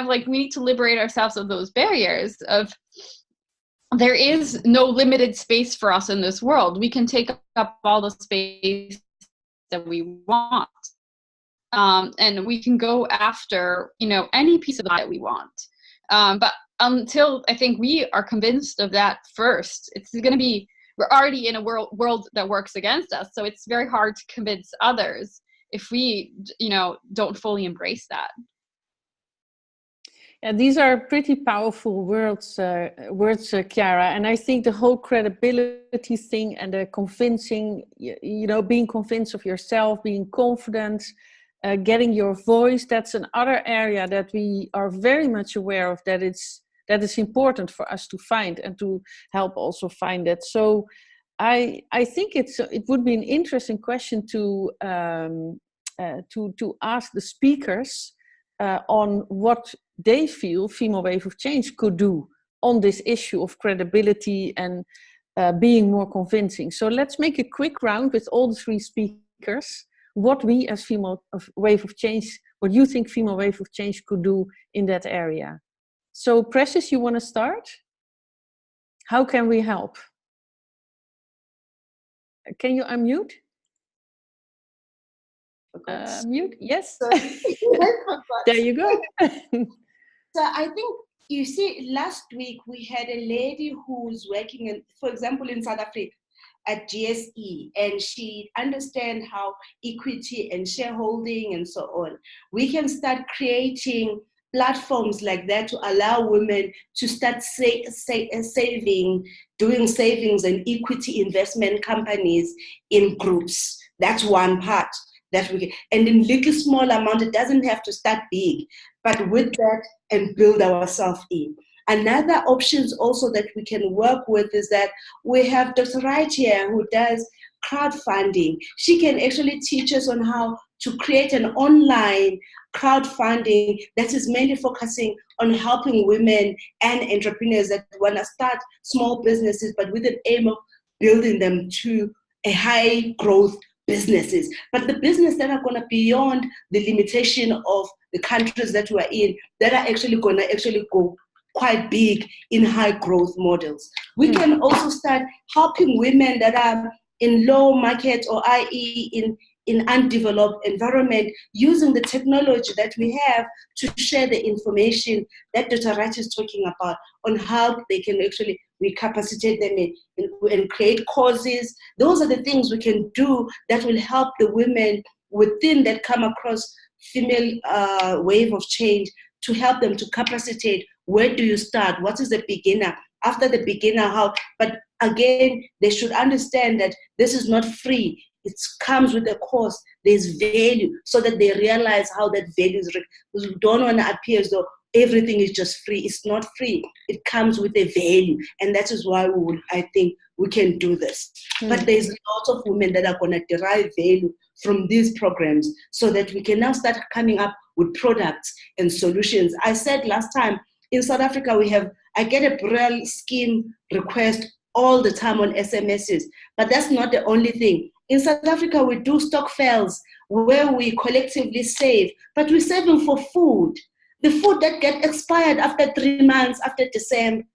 we need to liberate ourselves of those barriers of there is no limited space for us in this world. We can take up all the space that we want. And we can go after, any piece of that we want. But until I think we are convinced of that first, it's going to be, we're already in a world that works against us. So it's very hard to convince others if we, don't fully embrace that. And these are pretty powerful words, Chiara. And I think the whole credibility thing and the convincing, being convinced of yourself, being confident, getting your voice, that's another area that we are very much aware of, that is important for us to find and to help also find it. So I think it would be an interesting question to ask the speakers on what they feel Female Wave of Change could do on this issue of credibility and being more convincing. So let's make a quick round with all the three speakers. What we as Female Wave of Change, what you think Female Wave of Change could do in that area. So Precious, you want to start? How can we help? Can you unmute? Mute? Yes. There you go. So I think, you see, last week we had a lady who's working for example, in South Africa at GSE, and she understands how equity and shareholding and so on. We can start creating platforms like that to allow women to start saving, doing savings and equity investment companies in groups. That's one part. And in little small amount, it doesn't have to start big, but with that and build ourselves in. Another options also that we can work with is that we have Dr. Wright here who does crowdfunding. She can actually teach us on how to create an online crowdfunding that is mainly focusing on helping women and entrepreneurs that want to start small businesses, but with an aim of building them to a high growth businesses, but the business that are going to beyond the limitation of the countries that we are in, that are actually going to go quite big in high growth models. We can also start helping women that are in low market or i.e. in undeveloped environment, using the technology that we have to share the information that Dr. Wright is talking about on how they can actually recapacitate them and create causes. Those are the things we can do that will help the women within that come across female wave of change, to help them to capacitate. Where do you start? What is the beginner? After the beginner, how? But again, they should understand that this is not free. It comes with a cost. There's value, so that they realize how that value is. We don't want to appear as though everything is just free. It's not free. It comes with a value, and that is why I think we can do this. But there's lots of women that are going to derive value from these programs, so that we can now start coming up with products and solutions. I said last time, in South Africa, I get a Braille scheme request all the time on SMSs, but that's not the only thing. In South Africa, we do stock fails where we collectively save, but we're saving for food. The food that gets expired after 3 months, after December,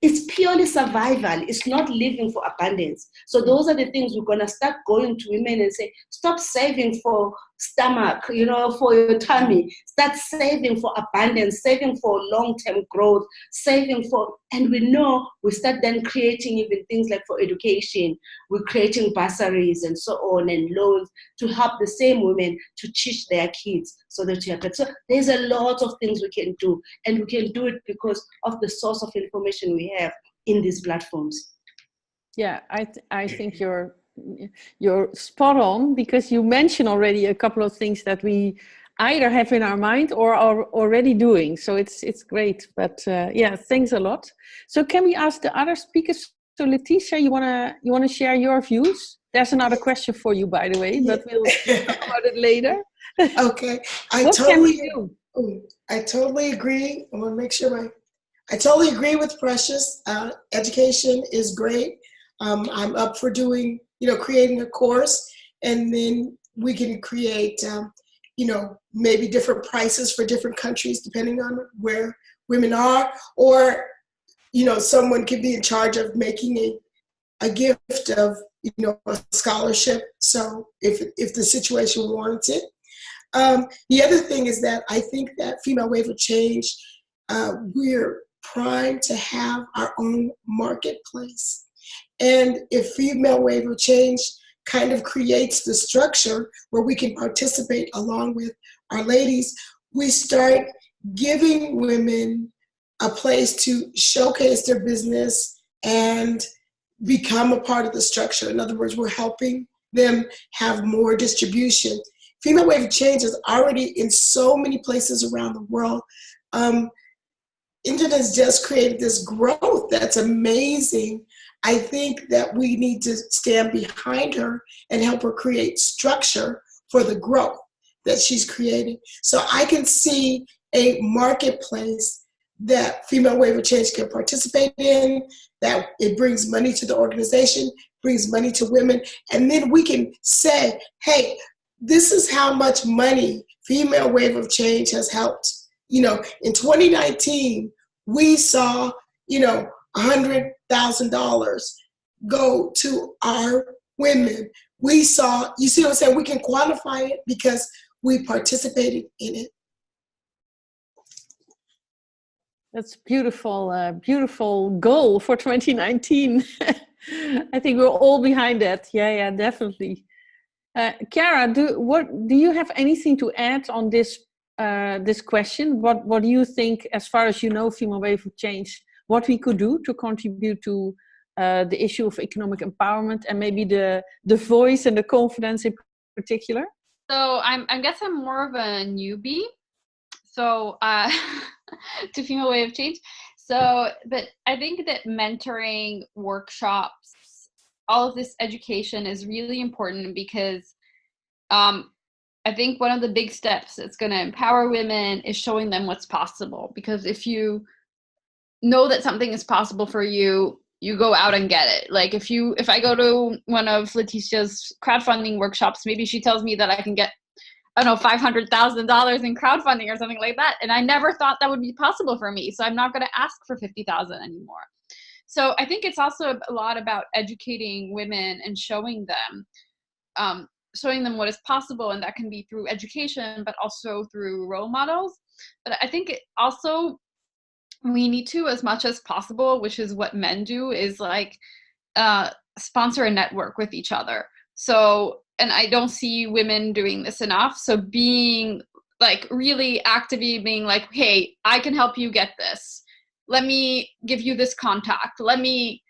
it's purely survival. It's not living for abundance. So those are the things we're going to start going to women and say, stop saving for stomach, for your tummy. Start saving for abundance, saving for long-term growth, saving for, and we know we start then creating even things like for education. We're creating bursaries and so on and loans to help the same women to teach their kids so that you have. So there's a lot of things we can do, and we can do it because of the source of information we have in these platforms. Yeah, I think you're spot on, because you mentioned already a couple of things that we either have in our mind or are already doing. So it's great. But yeah, thanks a lot. So can we ask the other speakers? So Letitia, you wanna share your views? There's another question for you, by the way, but we'll talk about it later. Okay. What can we do? I totally agree. I want to make sure I totally agree with Precious. Education is great. I'm up for doing, creating a course, and then we can create, maybe different prices for different countries depending on where women are, or, someone could be in charge of making a gift of, a scholarship. So if the situation warrants it. The other thing is that I think that Female Wave of Change, we're primed to have our own marketplace. And if Female Wave of Change kind of creates the structure where we can participate along with our ladies, we start giving women a place to showcase their business and become a part of the structure. In other words, we're helping them have more distribution. Female Wave of Change is already in so many places around the world. Ingun has just created this growth that's amazing. I think that we need to stand behind her and help her create structure for the growth that she's creating. So I can see a marketplace that Female Wave of Change can participate in, that it brings money to the organization, brings money to women, and then we can say, hey, this is how much money Female Wave of Change has helped. In 2019, we saw, $100,000 go to our women. We saw, you see what I'm saying? We can quantify it because we participated in it. That's beautiful, beautiful goal for 2019. I think we're all behind that. Yeah, definitely. Chiara, do you have anything to add on this this question? What do you think, as far as you know, Female Wave of Change, what we could do to contribute to the issue of economic empowerment and maybe the voice and the confidence in particular? So I guess I'm more of a newbie. So to Female Wave of Change. So, but I think that mentoring, workshops, all of this education is really important, because I think one of the big steps that's going to empower women is showing them what's possible. Because if you know that something is possible for you, you go out and get it. Like if I go to one of Letitia's crowdfunding workshops, maybe she tells me that I can get I don't know, $500,000 in crowdfunding or something like that. And I never thought that would be possible for me. So I'm not going to ask for 50,000 anymore. So I think it's also a lot about educating women and showing them what is possible. And that can be through education, but also through role models. But I think we need to, as much as possible, which is what men do, is like sponsor a network with each other. So, and I don't see women doing this enough. So being like really actively being like, hey, I can help you get this. Let me give you this contact. Let me,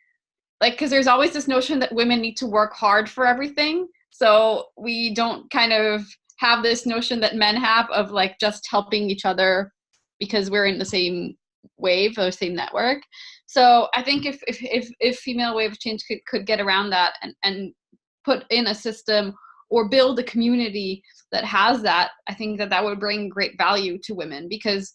like, because there's always this notion that women need to work hard for everything. So we don't kind of have this notion that men have of like just helping each other because we're in the same wave or same network. So I think if Female Wave of Change could get around that and put in a system or build a community that has that, I think that would bring great value to women. Because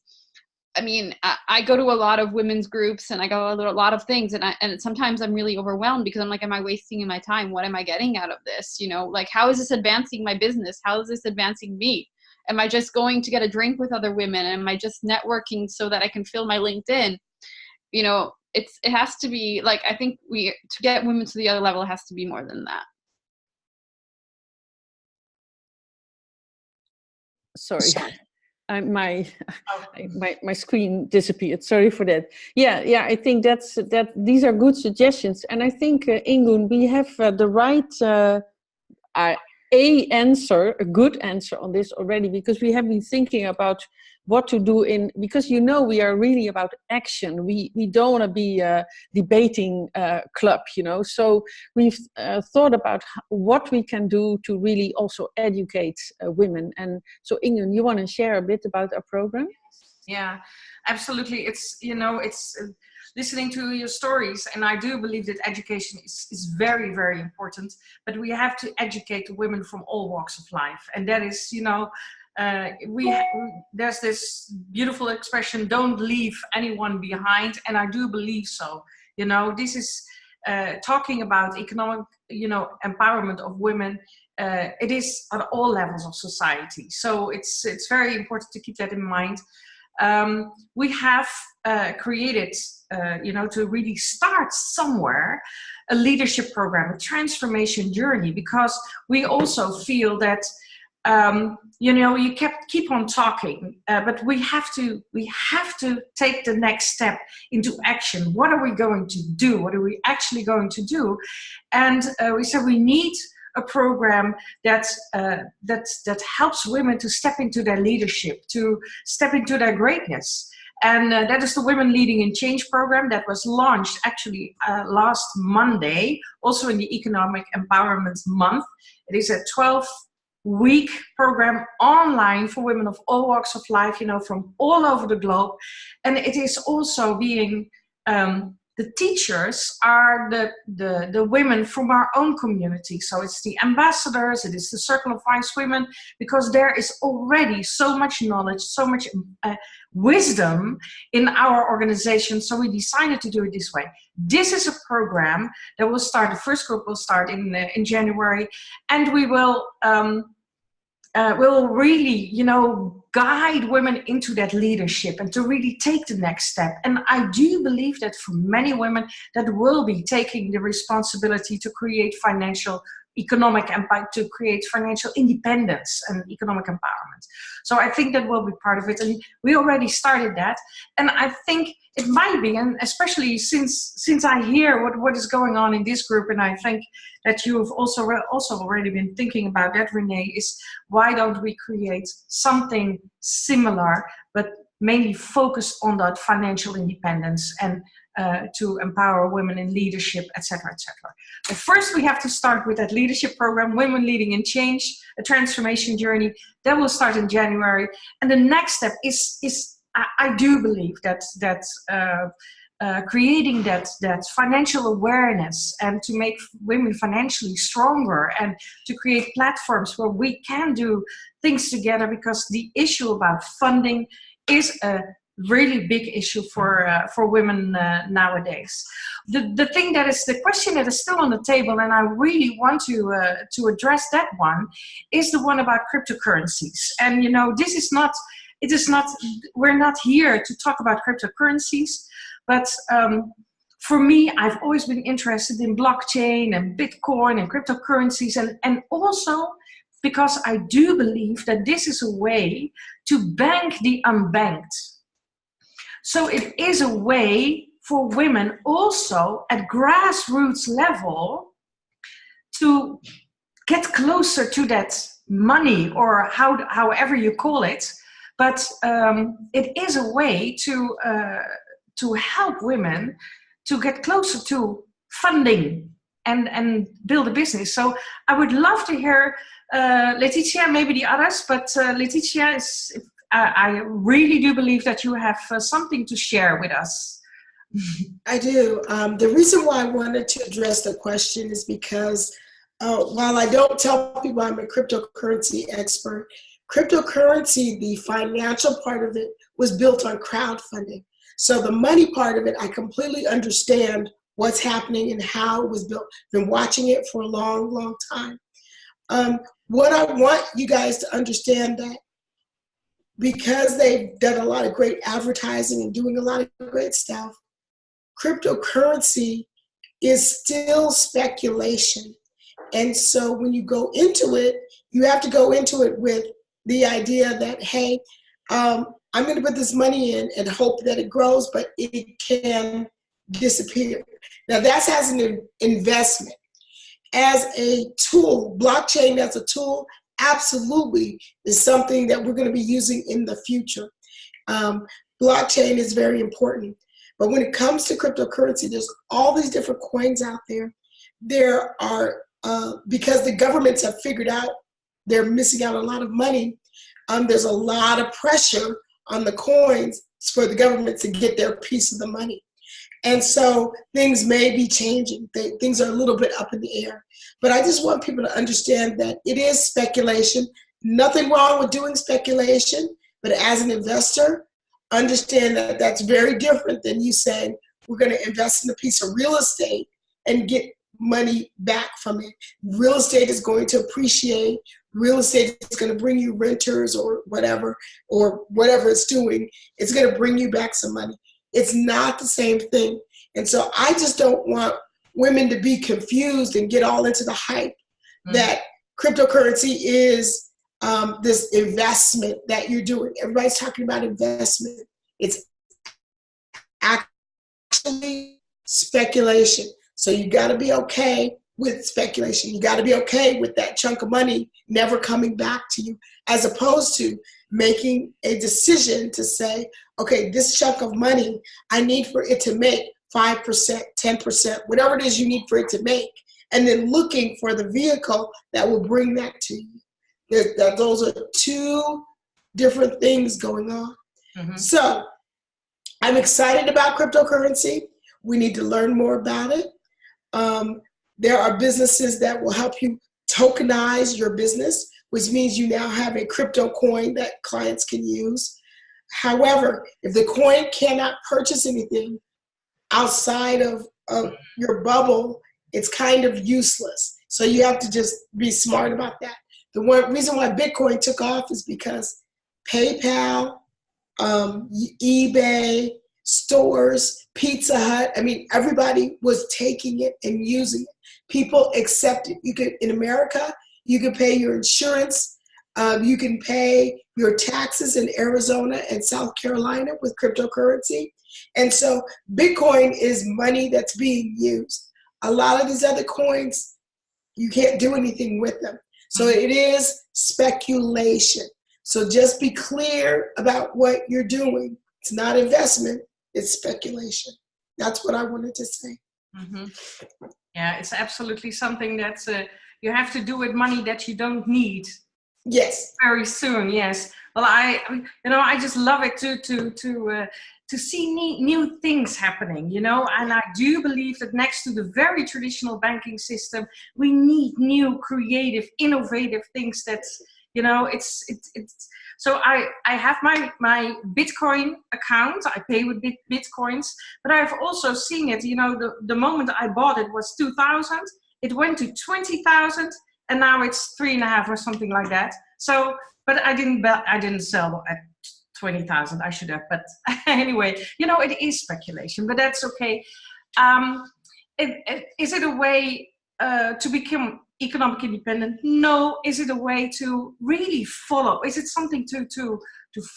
I mean, I go to a lot of women's groups and I go to a lot of things, and sometimes I'm really overwhelmed because I'm like, am I wasting my time? What am I getting out of this? You know, like, how is this advancing my business? How is this advancing me? Am I just going to get a drink with other women? Am I just networking so that I can fill my LinkedIn? You know, it has to be like, I think to get women to the other level, it has to be more than that. Sorry. My screen disappeared. Sorry for that. Yeah. I think that these are good suggestions, and I think Ingun, we have the right a good answer on this already, because we have been thinking about what to do because we are really about action. We don't want to be a debating club, so we've thought about what we can do to really also educate women. And so Ingun, you want to share a bit about our program? Yeah, absolutely. It's listening to your stories, and I do believe that education is very, very important, but we have to educate women from all walks of life. And that is, there's this beautiful expression, don't leave anyone behind. And I do believe so. This is talking about economic, empowerment of women. It is at all levels of society. So it's very important to keep that in mind. We have created, to really start somewhere, a leadership program, a transformation journey, because we also feel that, you keep on talking, but we have to take the next step into action. What are we going to do? What are we actually going to do? And we said we need a program that helps women to step into their leadership, to step into their greatness. And that is the Women Leading in Change program that was launched actually last Monday, also in the Economic Empowerment Month. It is a 12-week program online for women of all walks of life, from all over the globe. And it is also being the teachers are the women from our own community. So it's the ambassadors, it is the Circle of Wise Women, because there is already so much knowledge, so much wisdom in our organization. So we decided to do it this way. This is a program that will start, the first group will start in January, and we will really, guide women into that leadership and to really take the next step. And I do believe that for many women that will be taking the responsibility to create economic impact, to create financial independence and economic empowerment. So I think that will be part of it. And we already started that. And I think it might be, and especially since I hear what is going on in this group, and I think that you've also already been thinking about that, Renee, is why don't we create something similar, but mainly focused on that financial independence and to empower women in leadership, etc., etc. But first, we have to start with that leadership program, Women Leading in Change, a transformation journey. That will start in January. And the next step is I do believe that creating that financial awareness and to make women financially stronger and to create platforms where we can do things together, because the issue about funding is a really big issue for women nowadays. The thing that is the question that is still on the table, and I really want to address that one, is the one about cryptocurrencies. And this is not. It is not. We're not here to talk about cryptocurrencies, but for me, I've always been interested in blockchain and Bitcoin and cryptocurrencies, and also because I do believe that this is a way to bank the unbanked. So it is a way for women also at grassroots level to get closer to that money, or however you call it. But it is a way to help women to get closer to funding and build a business. So I would love to hear Letitia, maybe the others, but Letitia, I really do believe that you have something to share with us. I do. The reason why I wanted to address the question is because while I don't tell people I'm a cryptocurrency expert, cryptocurrency, the financial part of it, was built on crowdfunding. So the money part of it, I completely understand what's happening and how it was built. Been watching it for a long, long time. What I want you guys to understand, that because they've done a lot of great advertising and doing a lot of great stuff, cryptocurrency is still speculation. And so when you go into it, you have to go into it with the idea that, hey, I'm going to put this money in and hope that it grows, but it can disappear. Now that's as an investment. As a tool, blockchain as a tool, absolutely is something that we're going to be using in the future. Blockchain is very important. But when it comes to cryptocurrency, there's all these different coins out there. There are, because the governments have figured out they're missing out on a lot of money, there's a lot of pressure on the coins for the government to get their piece of the money. And so things may be changing. Things are a little bit up in the air. But I just want people to understand that it is speculation. Nothing wrong with doing speculation. But as an investor, understand that that's very different than you saying, we're going to invest in a piece of real estate and get money back from it. Real estate is going to appreciate. Real estate is going to bring you renters or whatever it's doing. It's going to bring you back some money. It's not the same thing. And so I just don't want women to be confused and get all into the hype that cryptocurrency is this investment that you're doing. Everybody's talking about investment. It's actually speculation. So you got to be okay with speculation. You got to be okay with that chunk of money never coming back to you, as opposed to making a decision to say, okay, this chunk of money, I need for it to make 5%, 10%, whatever it is you need for it to make, and then looking for the vehicle that will bring that to you. Those are two different things going on. Mm-hmm. So I'm excited about cryptocurrency. We need to learn more about it. There are businesses that will help you tokenize your business, which means you now have a crypto coin that clients can use. However, if the coin cannot purchase anything outside of your bubble, it's kind of useless. So you have to just be smart about that. The one reason why Bitcoin took off is because PayPal, eBay, stores, Pizza Hut, everybody was taking it and using it. People accept it. You could, in America, you can pay your insurance. You can pay your taxes in Arizona and South Carolina with cryptocurrency. And so Bitcoin is money that's being used. A lot of these other coins, you can't do anything with them. So it is speculation. So just be clear about what you're doing. It's not investment, it's speculation. That's what I wanted to say. Mm-hmm. Yeah, it's absolutely something that you have to do with money that you don't need. Yes. Very soon, yes. Well, I just love it to see new things happening, and I do believe that next to the very traditional banking system, we need new, creative, innovative things that, You know, it's so I have my Bitcoin account. I pay with Bitcoins, but I've also seen it. You know, the moment I bought it was 2,000. It went to 20,000, and now it's 3.5 or something like that. So, but I didn't sell at 20,000. I should have, but anyway, you know, it is speculation, but that's okay. Is it a way to become economic independent? No. Is it a way to really follow? Is it something to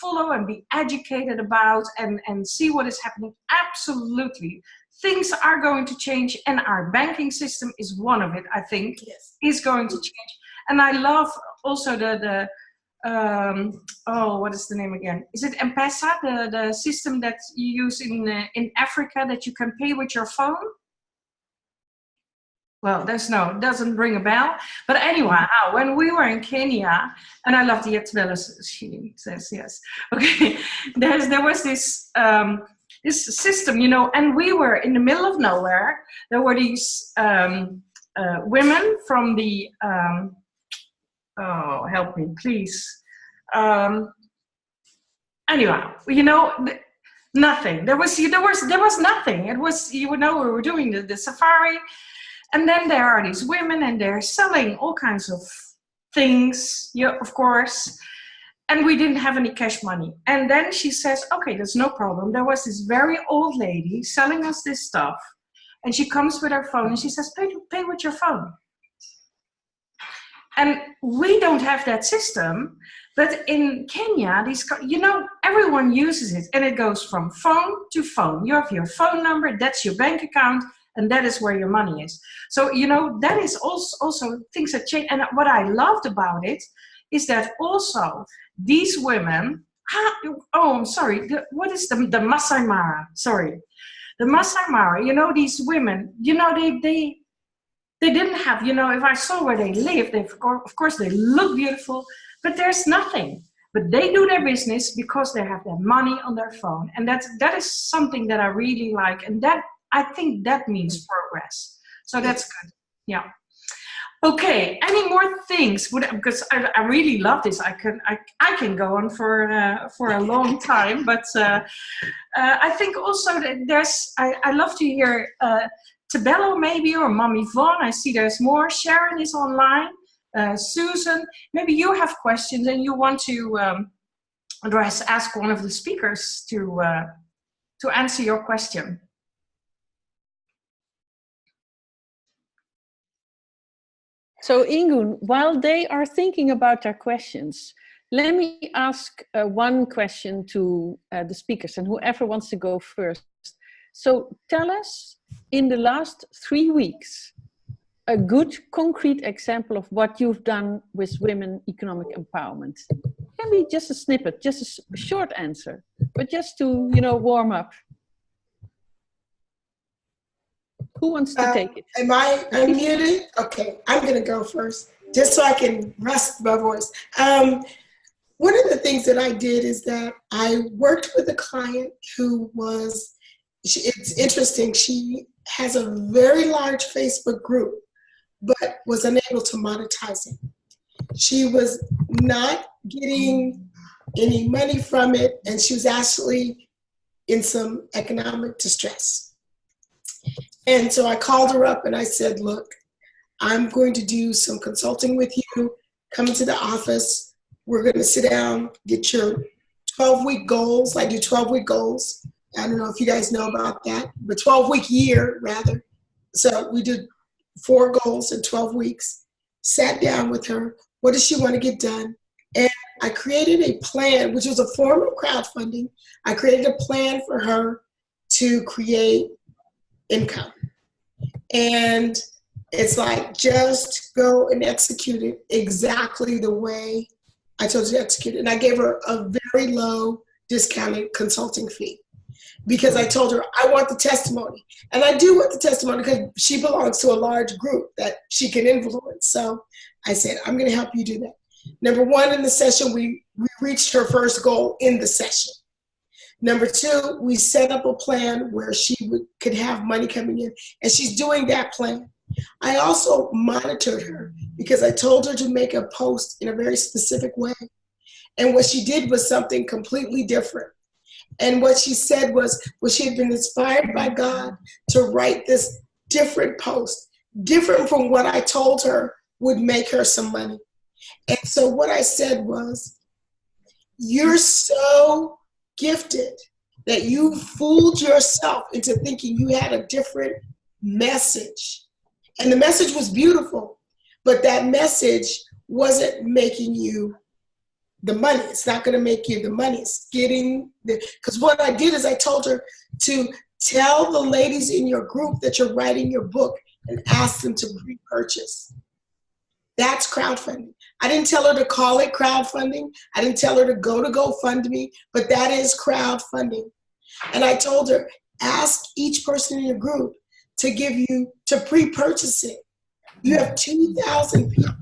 follow and be educated about and see what is happening? Absolutely. Things are going to change, and our banking system is one of it, I think. Yes. Is going to change. And I love also what is the name again? Is it M-Pesa, the system that you use in Africa, that you can pay with your phone? Well, doesn't ring a bell. But anyhow, when we were in Kenya, and I love the Yetbella, she says yes. Okay, there was this system, you know, and we were in the middle of nowhere. There were these women from the oh, help me, please. Anyway, you know, nothing. There was nothing. It was, you know, we were doing the safari. And then there are these women, and they're selling all kinds of things, yeah, of course. And we didn't have any cash money. And then she says, okay, there's no problem. There was this very old lady selling us this stuff. And she comes with her phone, and she says, pay with your phone. And we don't have that system. But in Kenya, you know, everyone uses it. And it goes from phone to phone. You have your phone number, that's your bank account. And that is where your money is. So, you know, that is also things that change. And what I loved about it is that also these women, I'm sorry, what is the Masai Mara? Sorry. The Masai Mara, you know, these women, you know, they didn't have, you know, if I saw where they lived, of course they look beautiful, but there's nothing. But they do their business because they have their money on their phone. And that is something that I really like. And that, I think that means progress. So that's good. Yeah. Okay. Any more things? Because I really love this. I can go on for a long time. But I think also that I love to hear Tabello maybe, or Mommy Vaughn. I see there's more. Sharon is online. Susan, maybe you have questions and you want to ask one of the speakers to answer your question. So Ingun, while they are thinking about their questions, let me ask one question to the speakers, and whoever wants to go first. So tell us, in the last 3 weeks, a good concrete example of what you've done with women economic empowerment. Can be just a snippet, just a short answer, but just to, you know, warm up. Who wants to take it? Am I unmuted? Okay, I'm going to go first, just so I can rest my voice. One of the things that I did is that I worked with a client who was, it's interesting, she has a very large Facebook group, but was unable to monetize it. She was not getting any money from it, and she was actually in some economic distress. And so I called her up and I said, look, I'm going to do some consulting with you. Come into the office. We're going to sit down, get your 12-week goals. I do 12-week goals. I don't know if you guys know about that, but 12-week year, rather. So we did 4 goals in 12 weeks. Sat down with her. What does she want to get done? And I created a plan, which was a form of crowdfunding. I created a plan for her to create income. And it's like, just go and execute it exactly the way I told you to execute it. And I gave her a very low discounted consulting fee because I told her I want the testimony. And I do want the testimony because she belongs to a large group that she can influence. So I said, I'm going to help you do that. Number 1, in the session, we reached her first goal in the session. Number 2, we set up a plan where she could have money coming in, and she's doing that plan. I also monitored her because I told her to make a post in a very specific way. And what she did was something completely different. And what she said was, she had been inspired by God to write this different post, different from what I told her would make her some money. And so what I said was, you're so gifted that you fooled yourself into thinking you had a different message. And the message was beautiful, but that message wasn't making you the money. It's not going to make you the money. It's getting because what I did is I told her to tell the ladies in your group that you're writing your book and ask them to pre-purchase. That's crowdfunding. I didn't tell her to call it crowdfunding. I didn't tell her to go to GoFundMe, but that is crowdfunding. And I told her, ask each person in your group to pre-purchase it. You have 2,000 people.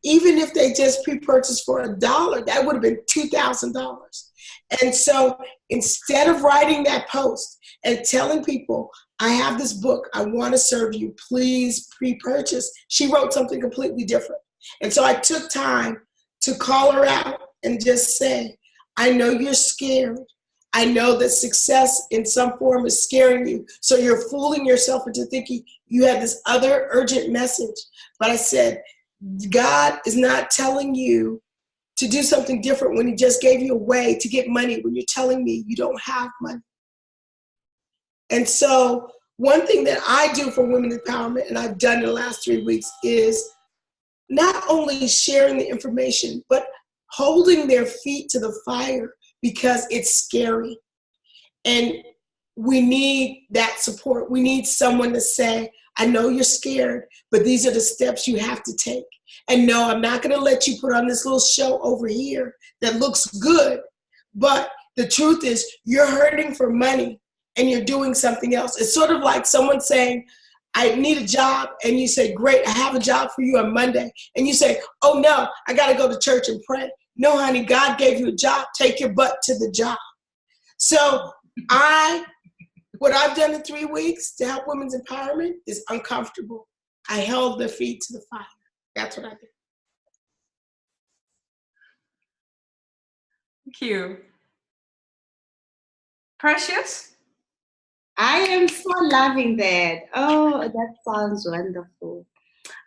Even if they just pre-purchased for $1, that would have been $2,000. And so instead of writing that post and telling people, I have this book, I want to serve you, please pre-purchase, she wrote something completely different. And so I took time to call her out and just say, I know you're scared. I know that success in some form is scaring you. So you're fooling yourself into thinking you had this other urgent message. But I said, God is not telling you to do something different when he just gave you a way to get money when you're telling me you don't have money. And so one thing that I do for women empowerment, and I've done in the last 3 weeks, is not only sharing the information, but holding their feet to the fire because it's scary. And we need that support. We need someone to say, I know you're scared, but these are the steps you have to take. And no, I'm not going to let you put on this little show over here that looks good. But the truth is, you're hurting for money and you're doing something else. It's sort of like someone saying, I need a job. And you say, great, I have a job for you on Monday. And you say, oh no, I got to go to church and pray. No, honey, God gave you a job. Take your butt to the job. So what I've done in 3 weeks to help women's empowerment is uncomfortable. I held their feet to the fire. That's what I did. Thank you. Precious? I am so loving that. Oh, that sounds wonderful.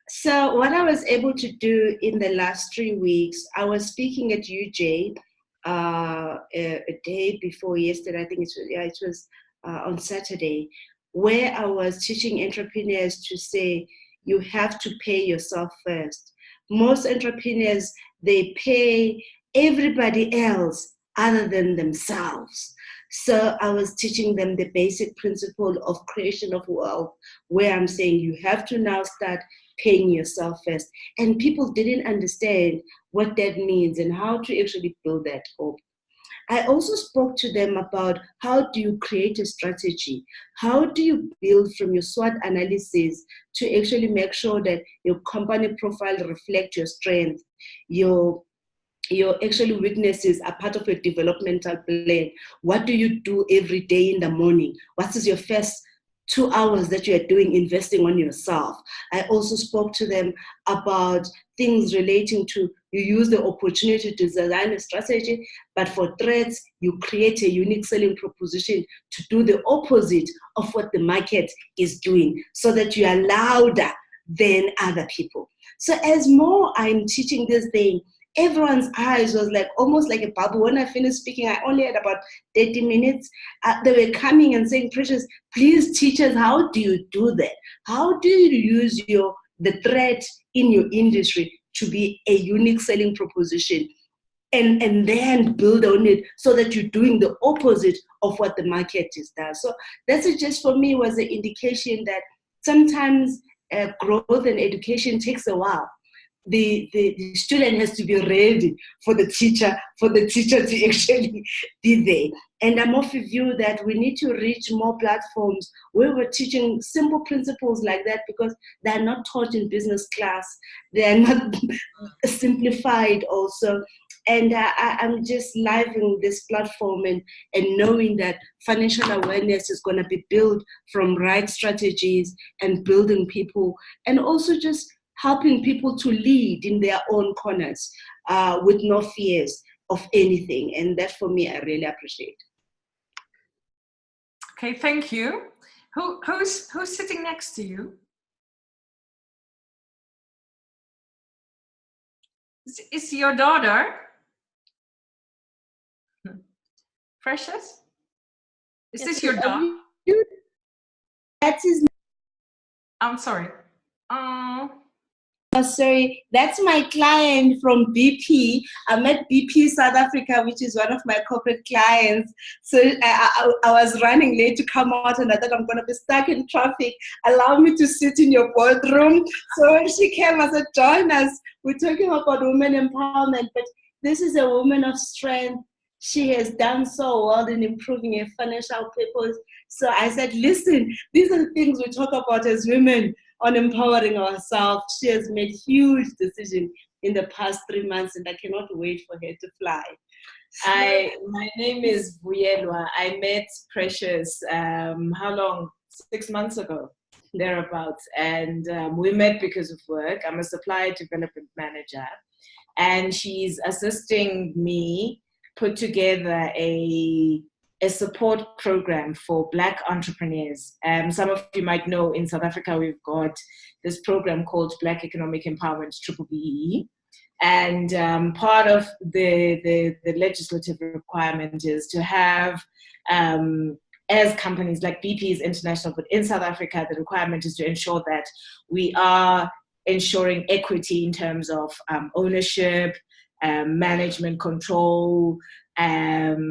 So what I was able to do in the last 3 weeks, I was speaking at UJ a day before yesterday. I think it was on Saturday, where I was teaching entrepreneurs to say, you have to pay yourself first. Most entrepreneurs, they pay everybody else other than themselves. So I was teaching them the basic principle of creation of wealth, where I'm saying you have to now start paying yourself first. And people didn't understand what that means and how to actually build that up. I also spoke to them about how do you create a strategy? How do you build from your SWOT analysis to actually make sure that your company profile reflects your strength, your actually weaknesses are part of your developmental plan. What do you do every day in the morning? What is your first 2 hours that you are doing investing on yourself? I also spoke to them about things relating to you use the opportunity to design a strategy, but for threats, you create a unique selling proposition to do the opposite of what the market is doing so that you are louder than other people. So as more I'm teaching this thing, everyone's eyes was like almost like a bubble. When I finished speaking, I only had about 30 minutes. They were coming and saying, Precious, please teach us, how do you do that? How do you use the threat in your industry to be a unique selling proposition and then build on it so that you're doing the opposite of what the market is does. So that's just for me was an indication that sometimes growth and education takes a while. The student has to be ready for the teacher to actually be there. And I'm of the view that we need to reach more platforms where we're teaching simple principles like that, because they're not taught in business class. They're not simplified also. And I'm just loving this platform and knowing that financial awareness is going to be built from right strategies and building people, and also just helping people to lead in their own corners with no fears of anything. And that for me, I really appreciate. Okay, thank you. Who's sitting next to you? Is your daughter? Precious? Is this your daughter? That's his. I'm sorry. Oh, sorry, that's my client from BP. I'm at BP South Africa, which is one of my corporate clients. So I was running late to come out, and I thought I'm going to be stuck in traffic. Allow me to sit in your boardroom. So when she came, I said, join us. We're talking about women empowerment, but this is a woman of strength. She has done so well in improving her financial papers. So I said, listen, these are the things we talk about as women on empowering ourselves. She has made huge decisions in the past 3 months, and I cannot wait for her to fly. My name is Vuyelwa. I met Precious, how long? 6 months ago, thereabouts. And we met because of work. I'm a supply development manager, and she's assisting me put together a support program for Black entrepreneurs. Some of you might know in South Africa, we've got this program called Black Economic Empowerment, BBE. And part of the legislative requirement is to have, as companies like BP is international, but in South Africa, the requirement is to ensure that we are ensuring equity in terms of ownership, management control,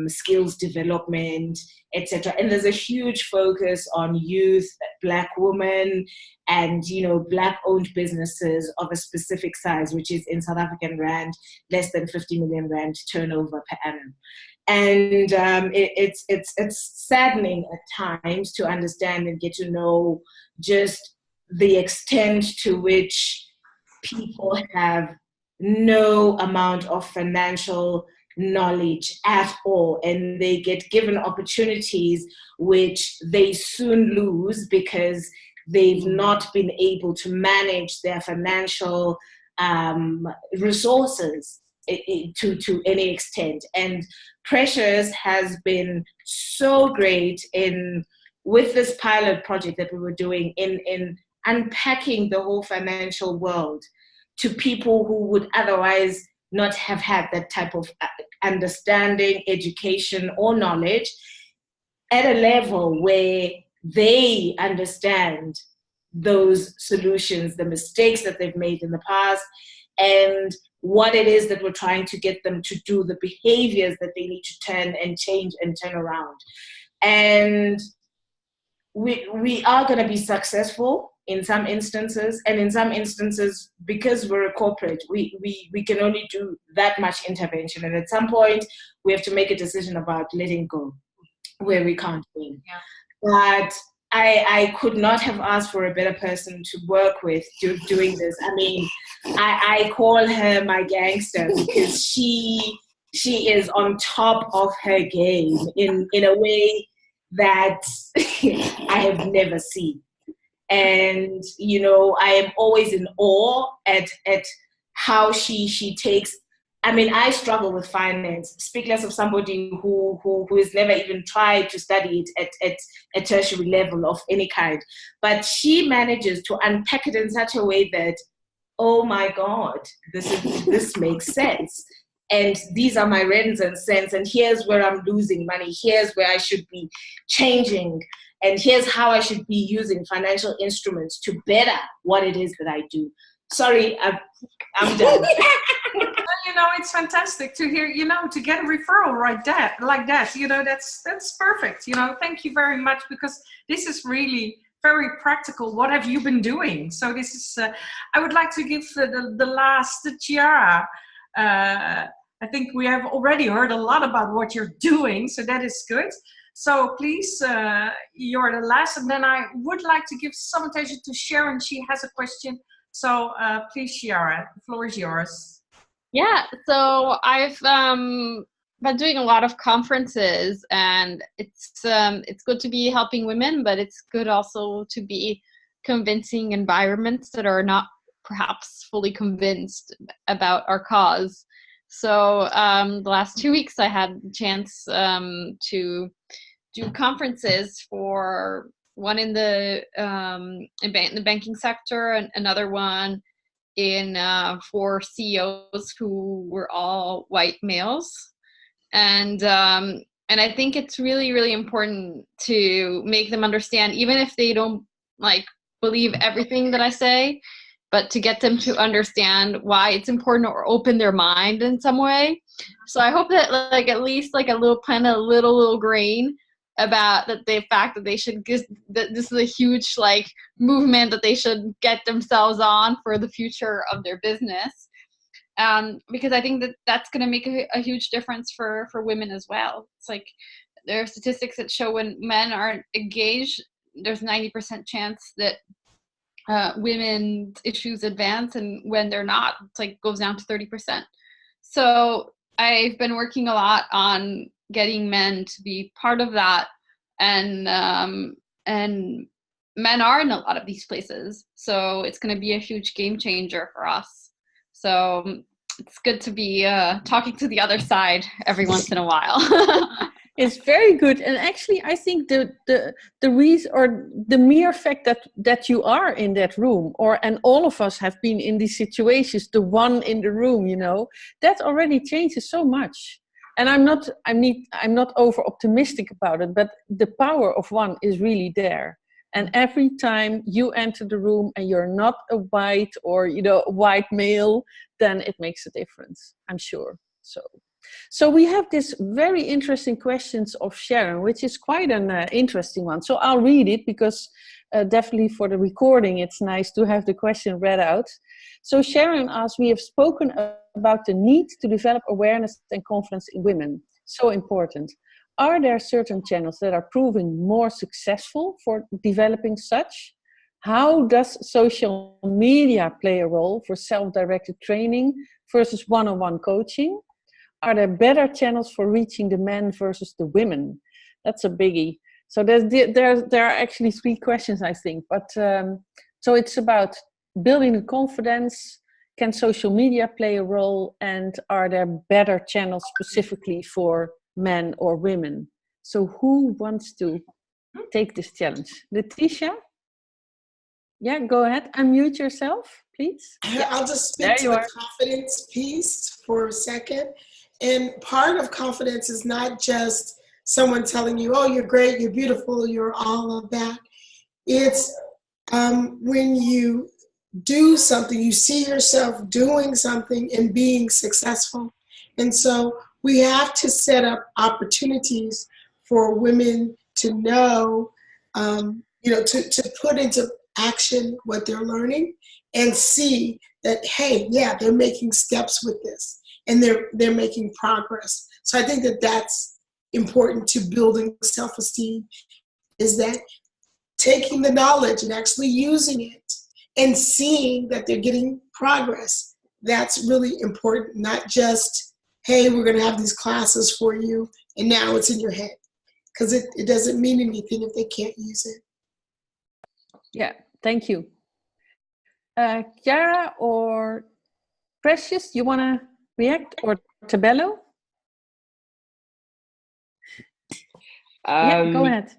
skills development, etc. And there's a huge focus on youth, Black women, and Black-owned businesses of a specific size, which is in South African rand, less than 50 million rand turnover per annum. And it's saddening at times to understand and get to know just the extent to which people have no amount of financial knowledge at all, and they get given opportunities which they soon lose because they've not been able to manage their financial resources to any extent. And Precious has been so great with this pilot project that we were doing in unpacking the whole financial world to people who would otherwise not have had that type of understanding, education, or knowledge at a level where they understand those solutions, the mistakes that they've made in the past, and what it is that we're trying to get them to do, the behaviors that they need to turn and change and turn around. And we are going to be successful in some instances, and in some instances, because we're a corporate, we can only do that much intervention, and at some point we have to make a decision about letting go where we can't win. Yeah. But I could not have asked for a better person to work with doing this. I mean, I call her my gangster because she is on top of her game in a way that I have never seen. And, I am always in awe at how she takes, I mean, I struggle with finance, speak less of somebody who has never even tried to study it at a tertiary level of any kind. But she manages to unpack it in such a way that, oh my God, this makes sense. And these are my rands and cents, and here's where I'm losing money. Here's where I should be changing. And here's how I should be using financial instruments to better what it is that I do. Sorry, I'm done. It's fantastic to hear, to get a referral like that. That's perfect. Thank you very much, because this is really very practical. What have you been doing? So this is, I would like to give the last to Chiara. I think we have already heard a lot about what you're doing, so that is good. So please, you're the last, and then I would like to give some attention to Sharon. She has a question. So please, Chiara, the floor is yours. Yeah, so I've been doing a lot of conferences, and it's good to be helping women, but it's good also to be convincing environments that are not perhaps fully convinced about our cause. So the last 2 weeks I had the chance to do conferences, for one in the banking sector, and another one in for CEOs who were all white males, and I think it's really, really important to make them understand, even if they don't like believe everything that I say, but to get them to understand why it's important, or open their mind in some way. So I hope that like at least like a little plant a little grain about that, the fact that they should get that this is a huge like movement that they should get themselves on for the future of their business, because I think that that's going to make a huge difference for women as well. It's like there are statistics that show when men aren't engaged, there's 90% chance that women's issues advance, and when they're not, it's like goes down to 30%. So I've been working a lot on getting men to be part of that, and men are in a lot of these places, so it's going to be a huge game changer for us. So it's good to be talking to the other side every once in a while. It's very good, and actually, I think the reason, or the mere fact that you are in that room, and all of us have been in these situations, the one in the room, that already changes so much. And I'm not over optimistic about it, but the power of one is really there. And every time you enter the room and you're not a white or white male, then it makes a difference, I'm sure. So we have this very interesting questions of Sharon, which is quite an interesting one. So I'll read it, because definitely for the recording, it's nice to have the question read out. So Sharon asks, we have spoken about the need to develop awareness and confidence in women. So important. Are there certain channels that are proving more successful for developing such? How does social media play a role for self-directed training versus one-on-one coaching? Are there better channels for reaching the men versus the women? That's a biggie. So there are actually 3 questions, I think. But so it's about building the confidence. Can social media play a role? And are there better channels specifically for men or women? So who wants to take this challenge? Letitia? Yeah, go ahead. Unmute yourself, please. I'll just speak to the confidence piece for a second. And part of confidence is not just someone telling you, oh, you're great, you're beautiful, you're all of that. It's when you do something, you see yourself doing something and being successful. And so we have to set up opportunities for women to know, to put into action what they're learning, and see that, hey, yeah, they're making steps with this. And they're making progress. So I think that that's important to building self-esteem, is that taking the knowledge and actually using it and seeing that they're getting progress. That's really important, not just, hey, we're going to have these classes for you and now it's in your head, because it doesn't mean anything if they can't use it. Yeah, thank you. Chiara or Precious, you want to react, or Tabello? Yeah, go ahead.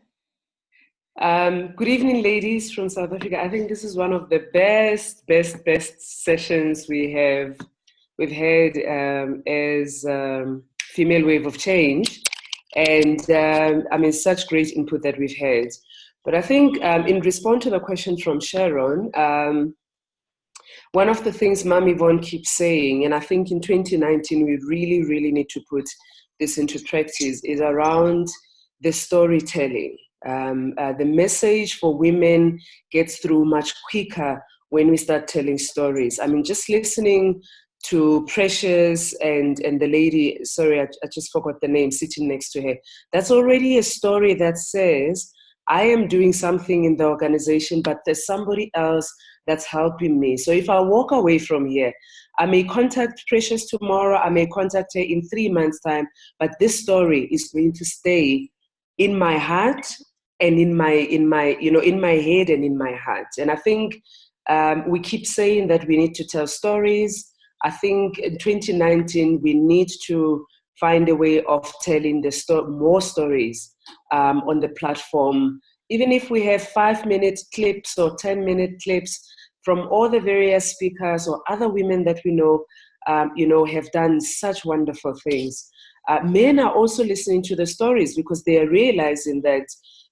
Good evening, ladies from South Africa. I think this is one of the best sessions we've had as Female Wave of Change, and such great input that we've had. But I think in response to the question from Sharon, one of the things Mom Yvonne keeps saying, and I think in 2019 we really, really need to put this into practice, is around the storytelling. The message for women gets through much quicker when we start telling stories. I mean, just listening to Precious and the lady, sorry, I just forgot the name, sitting next to her. That's already a story that says, I am doing something in the organization, but there's somebody else that's helping me. So if I walk away from here, I may contact Precious tomorrow, I may contact her in 3 months' time, but this story is going to stay in my heart and in my head and in my heart. And I think we keep saying that we need to tell stories. I think in 2019 we need to find a way of telling more stories on the platform. Even if we have 5-minute clips or 10-minute clips from all the various speakers or other women that we know, have done such wonderful things. Men are also listening to the stories because they are realizing that,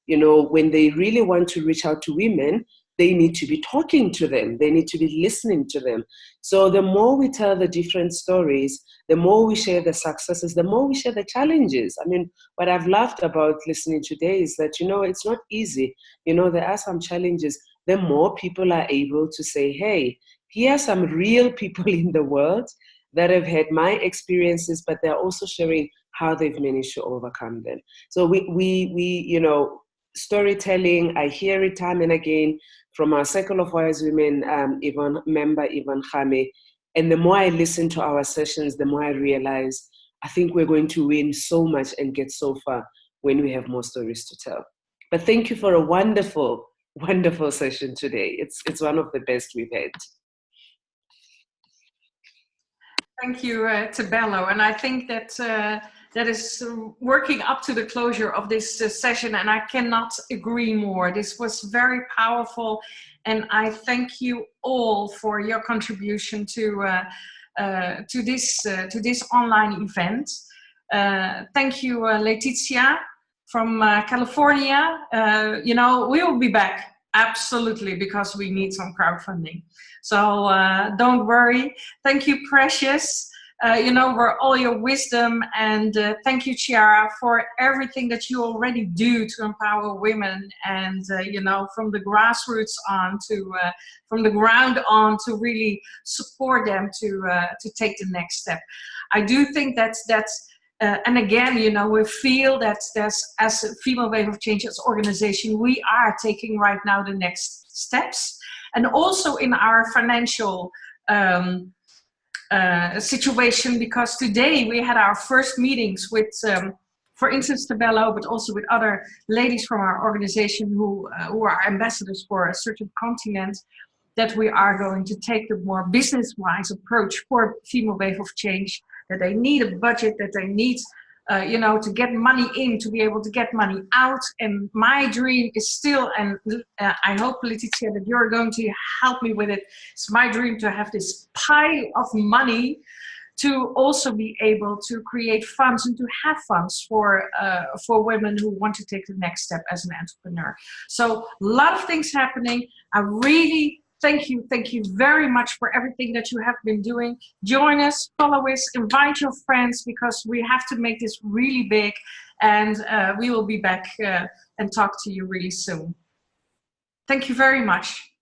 when they really want to reach out to women, they need to be talking to them. They need to be listening to them. So the more we tell the different stories, the more we share the successes, the more we share the challenges. I mean, what I've loved about listening today is that, it's not easy. There are some challenges. The more people are able to say, hey, here are some real people in the world that have had my experiences, but they're also sharing how they've managed to overcome them. So we storytelling, I hear it time and again from our Circle of Wise Women member, Ivan Khame. And the more I listen to our sessions, the more I realize I think we're going to win so much and get so far when we have more stories to tell. But thank you for a wonderful, wonderful session today. It's one of the best we've had. Thank you, Tabello. And I think that that is working up to the closure of this session, and I cannot agree more. This was very powerful, and I thank you all for your contribution to this online event. Thank you, Letitia from California. We will be back. Absolutely, because we need some crowdfunding. So don't worry. Thank you, Precious, for all your wisdom. And thank you, Chiara, for everything that you already do to empower women. And, from the grassroots on to, from the ground on to really support them to take the next step. I do think that's and again, we feel that as a Female Wave of Change as organization, we are taking right now the next steps. And also in our financial situation, because today we had our first meetings with, for instance, Tabello, but also with other ladies from our organization who are ambassadors for a certain continent, that we are going to take the more business-wise approach for Female Wave of Change, that they need a budget, that they need, to get money in, to be able to get money out. And my dream is still, and I hope, Letitia, that you're going to help me with it. It's my dream to have this pile of money to also be able to create funds and to have funds for women who want to take the next step as an entrepreneur. So a lot of things happening. I really thank you very much for everything that you have been doing. Join us, follow us, invite your friends, because we have to make this really big, and we will be back and talk to you really soon. Thank you very much.